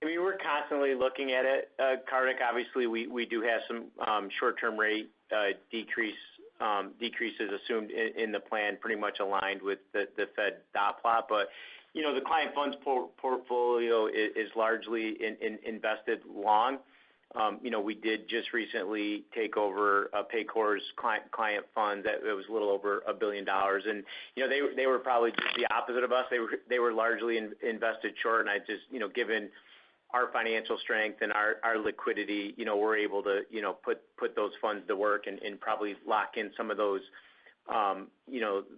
I mean, we're constantly looking at it, Kartik. Obviously, we do have some short-term rate decreases assumed in the plan, pretty much aligned with the Fed dot plot. But the client funds portfolio is largely invested long, We did just recently take over Paycor's client funds. It was a little over $1 billion. And, they were probably just the opposite of us. They were largely invested short. And I just, given our financial strength and our liquidity, we're able to, put those funds to work and probably lock in some of those,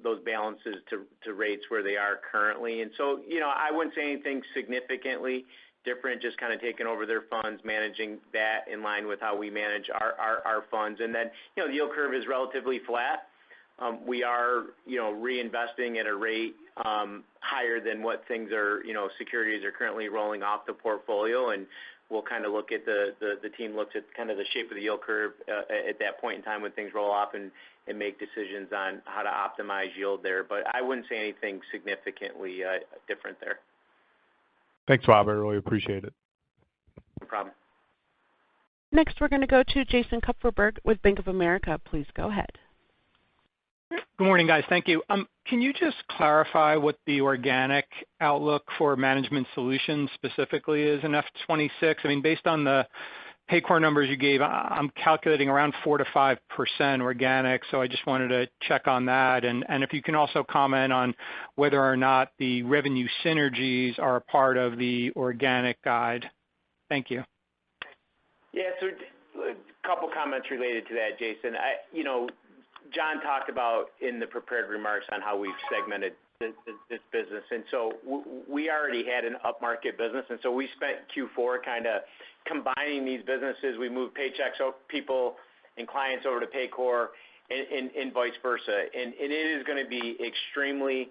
those balances to rates where they are currently. And so, I wouldn't say anything significantly different, just kind of taking over their funds, managing that in line with how we manage our funds. And then, the yield curve is relatively flat. We are, reinvesting at a rate higher than what things are, securities are currently rolling off the portfolio. And we'll kind of look at the team looks at kind of the shape of the yield curve at that point in time when things roll off and make decisions on how to optimize yield there. But I wouldn't say anything significantly different there. Thanks, Bob. I really appreciate it. No problem. Next, we're going to go to Jason Kupferberg with Bank of America. Please go ahead. Good morning, guys. Thank you. Can you just clarify what the organic outlook for Management Solutions specifically is in F26? I mean, based on the Paycor numbers you gave, I'm calculating around 4 to 5% organic, so I just wanted to check on that. And if you can also comment on whether or not the revenue synergies are a part of the organic guide. Thank you. Yeah, so a couple comments related to that, Jason. John talked about in the prepared remarks on how we've segmented this business. And so we already had an upmarket business, and so we spent Q4 kind of combining these businesses. We moved Paychex people and clients over to Paycor and vice versa. And it is going to be extremely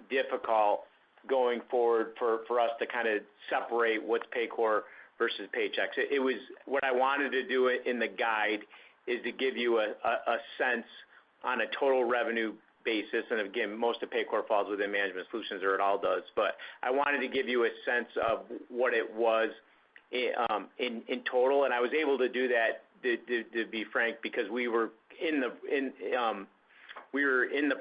difficult going forward for us to kind of separate what's Paycor versus Paychex. It was what I wanted to do it in the guide is to give you a sense on a total revenue basis. And again, most of Paycor falls within Management Solutions, or it all does. But I wanted to give you a sense of what it was in total. And I was able to do that, to be frank, because we were in the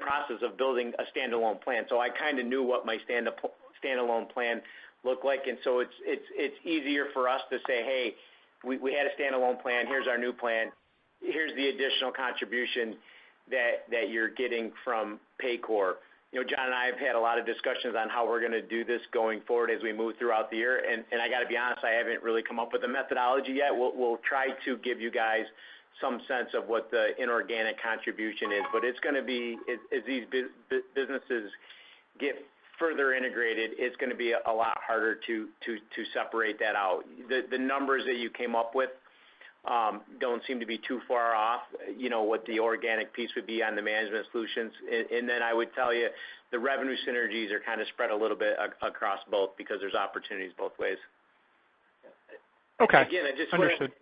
process of building a standalone plan. So I kind of knew what my standalone plan looked like. And so it's easier for us to say, hey, we had a standalone plan. Here's our new plan. Here's the additional contribution that you're getting from Paycor. John and I have had a lot of discussions on how we're going to do this going forward as we move throughout the year. And I got to be honest, I haven't really come up with a methodology yet. We'll try to give you guys some sense of what the inorganic contribution is. But it's going to be, as these businesses get further integrated, it's going to be a lot harder to separate that out. The numbers that you came up with don't seem to be too far off, what the organic piece would be on the Management Solutions. And then I would tell you the revenue synergies are kind of spread a little bit across both because there's opportunities both ways. Okay. Again, Understood.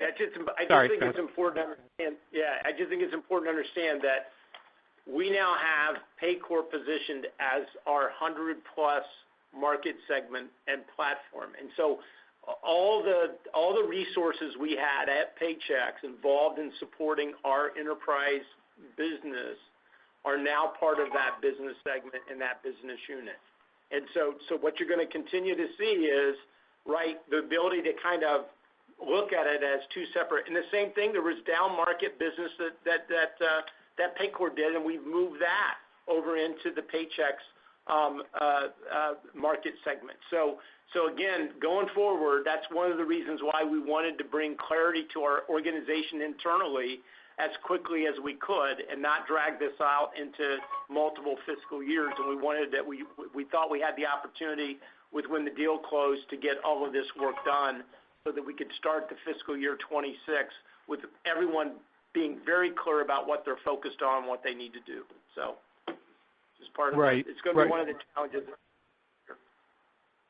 I just think it's important to understand. Yeah, I just think it's important to understand that we now have Paycor positioned as our 100-plus market segment and platform. And so all the resources we had at Paychex involved in supporting our enterprise business are now part of that business segment and that business unit. And so what you're going to continue to see is, right, the ability to kind of look at it as two separate. And the same thing, there was down market business that Paycor did, and we've moved that over into the Paychex market segment. So again, going forward, that's one of the reasons why we wanted to bring clarity to our organization internally as quickly as we could and not drag this out into multiple fiscal years. And we thought we had the opportunity with when the deal closed to get all of this work done so that we could start the fiscal year 26 with everyone being very clear about what they're focused on and what they need to do. So just part of it. It's going to be one of the challenges.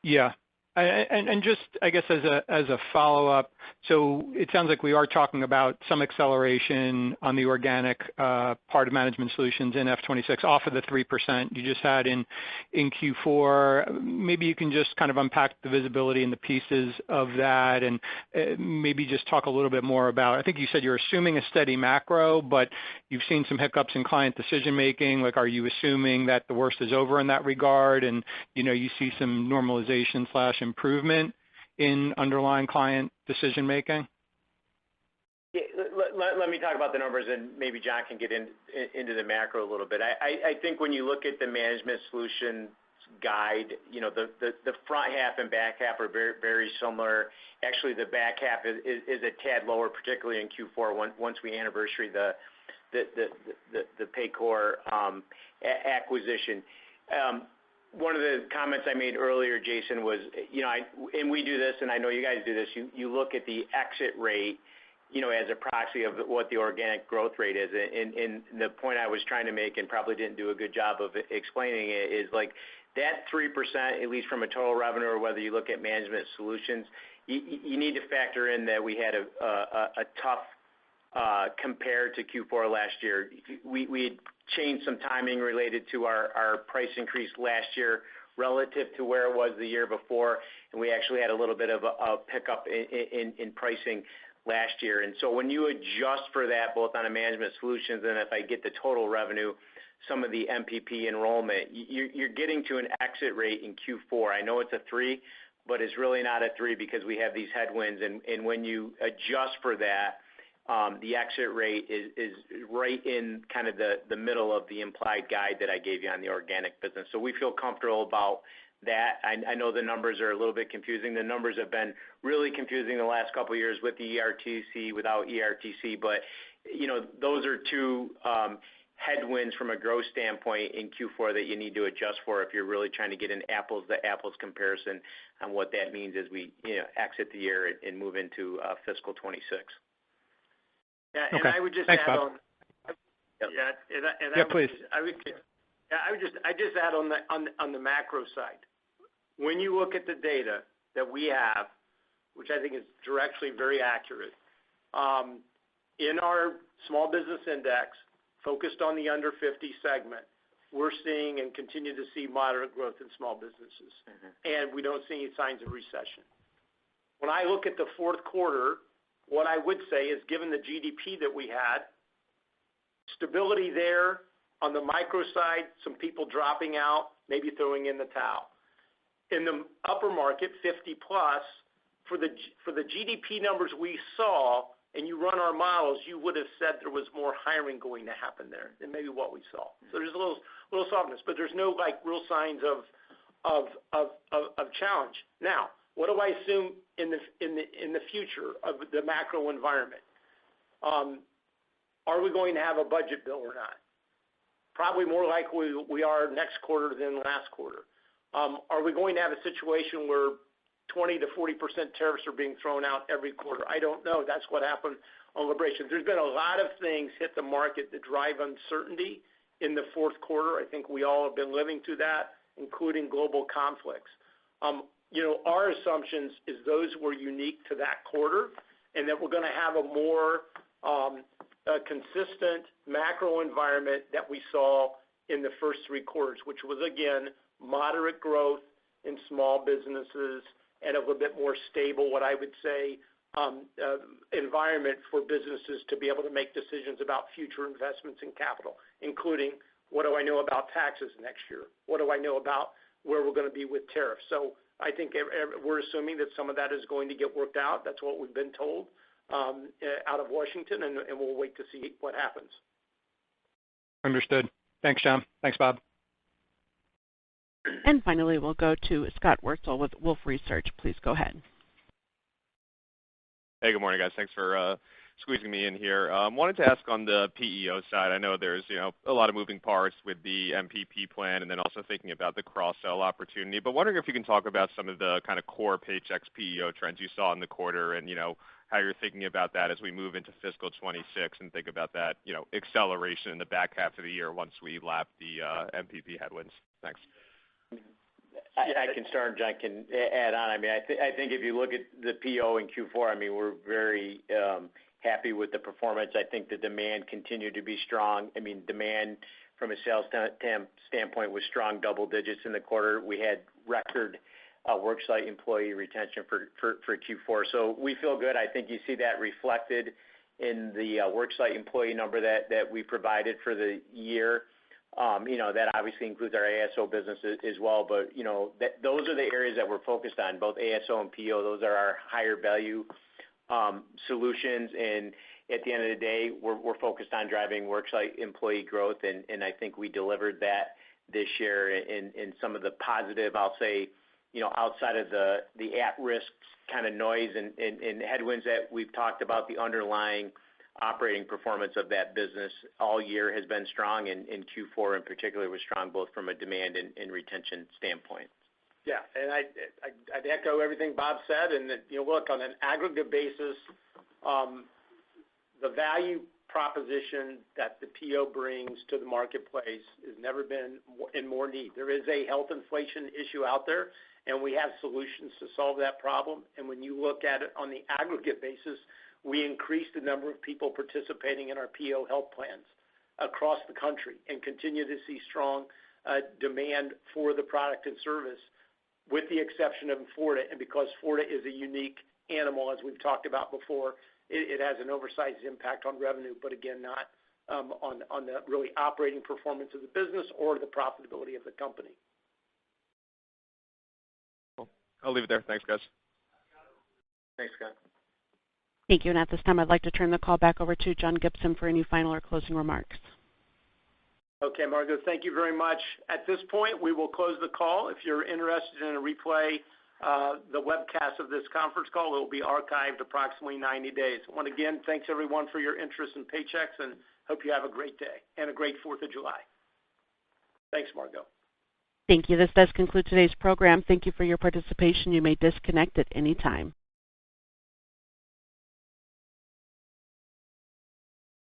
Yeah. And just, I guess, as a follow-up, so it sounds like we are talking about some acceleration on the organic part of Management Solutions in F26 off of the 3% you just had in Q4. Maybe you can just kind of unpack the visibility and the pieces of that and maybe just talk a little bit more about, I think you said you're assuming a steady macro, but you've seen some hiccups in client decision-making. Like, are you assuming that the worst is over in that regard and, you see some normalization / improvement in underlying client decision-making? Yeah, let me talk about the numbers, and maybe John can get into the macro a little bit. I think when you look at the management solutions guide, you know, the front half and back half are very, very similar. Actually, the back half is a tad lower, particularly in Q4, once we anniversary the Paycor acquisition. One of the comments I made earlier, Jason, was, you know, and we do this, and I know you guys do this, you look at the exit rate, you know, as a proxy of what the organic growth rate is. And the point I was trying to make, and probably didn't do a good job of explaining it, is like that 3%, at least from a total revenue, or whether you look at management solutions, you need to factor in that we had a tough compared to Q4 last year. We had changed some timing related to our price increase last year relative to where it was the year before, and we actually had a little bit of a pickup in pricing last year. And so when you adjust for that, both on a management solutions and if I get the total revenue, some of the MPP enrollment, you're getting to an exit rate in Q4. I know it's a 3, but it's really not a 3 because we have these headwinds. And when you adjust for that, the exit rate is right in kind of the middle of the implied guide that I gave you on the organic business. So we feel comfortable about that. I know the numbers are a little bit confusing. The numbers have been really confusing the last couple of years with the ERTC, without ERTC, but you know, those are two headwinds from a growth standpoint in Q4 that you need to adjust for if you're really trying to get an apples to apples comparison on what that means as we, you know, exit the year and move into fiscal 26. Yeah, and okay. I would just Thanks, add Bob. on. Yeah, Yeah, please. I just add on the macro side. When you look at the data that we have, which I think is directly very accurate, in our small business index, focused on the under 50 segment, we're seeing and continue to see moderate growth in small businesses, and we don't see any signs of recession. When I look at the fourth quarter, what I would say is, given the GDP that we had, stability there. On the micro side, some people dropping out, maybe throwing in the towel. In the upper market, 50 plus, for the GDP numbers we saw, and you run our models, you would have said there was more hiring going to happen there than maybe what we saw. So there's a little softness, but there's no like real signs of challenge. Now, what do I assume in the future of the macro environment? Are we going to have a budget bill or not? Probably more likely we are next quarter than last quarter. Are we going to have a situation where 20 to 40% tariffs are being thrown out every quarter? I don't know. That's what happened on Liberation. There's been a lot of things hit the market that drive uncertainty in the fourth quarter. I think we all have been living through that, including global conflicts. You know, our assumptions is those were unique to that quarter, and that we're going to have a more consistent macro environment that we saw in the first 3 quarters, which was, again, moderate growth in small businesses and a little bit more stable, what I would say, environment for businesses to be able to make decisions about future investments in capital, including what do I know about taxes next year? What do I know about where we're going to be with tariffs? So I think we're assuming that some of that is going to get worked out. That's what we've been told out of Washington, and we'll wait to see what happens. Understood. Thanks, John. Thanks, Bob. And finally, we'll go to Scott Wurtzel with Wolfe Research. Please go ahead. Hey, good morning, guys. Thanks for squeezing me in here. Wanted to ask on the PEO side. I know there's, you know, a lot of moving parts with the MPP plan and then also thinking about the cross-sell opportunity. But wondering if you can talk about some of the kind of core Paychex PEO trends you saw in the quarter and, you know, how you're thinking about that as we move into fiscal 26 and think about that, you know, acceleration in the back half of the year once we lap the MPP headwinds. Thanks. I can start, and John can add on. I mean, I think if you look at the PO in Q4, I mean, we're very happy with the performance. I think the demand continued to be strong. I mean, demand from a sales standpoint was strong, double digits in the quarter. We had record worksite employee retention for Q4. So we feel good. I think you see that reflected in the worksite employee number that we provided for the year. That obviously includes our ASO business as well. But those are the areas that we're focused on, both ASO and PEO. Those are our higher value solutions. And at the end of the day, we're focused on driving worksite employee growth, and I think we delivered that this year in some of the positive, I'll say, outside of the at-risk kind of noise and headwinds that we've talked about. The underlying operating performance of that business all year has been strong, and Q4 in particular was strong, both from a demand and retention standpoint. Yeah, and I'd echo everything Bob said. And look, on an aggregate basis, the value proposition that the PEO brings to the marketplace has never been in more need. There is a health inflation issue out there, and we have solutions to solve that problem. And when you look at it on the aggregate basis, we increased the number of people participating in our PEO health plans across the country and continue to see strong demand for the product and service, with the exception of Florida. And because Florida is a unique animal, as we've talked about before, it has an oversized impact on revenue, but again, not on the really operating performance of the business or the profitability of the company. Cool. I'll leave it there. Thanks, guys. Thanks, Scott. Thank you. And at this time, I'd like to turn the call back over to John Gibson for any final or closing remarks. Okay, Margo, thank you very much. At this point, we will close the call. If you're interested in a replay, the webcast of this conference call, it will be archived approximately 90 days. Once again, thanks everyone for your interest in Paychex, and hope you have a great day and a great 4th of July. Thanks, Margo. Thank you. This does conclude today's program. Thank you for your participation. You may disconnect at any time.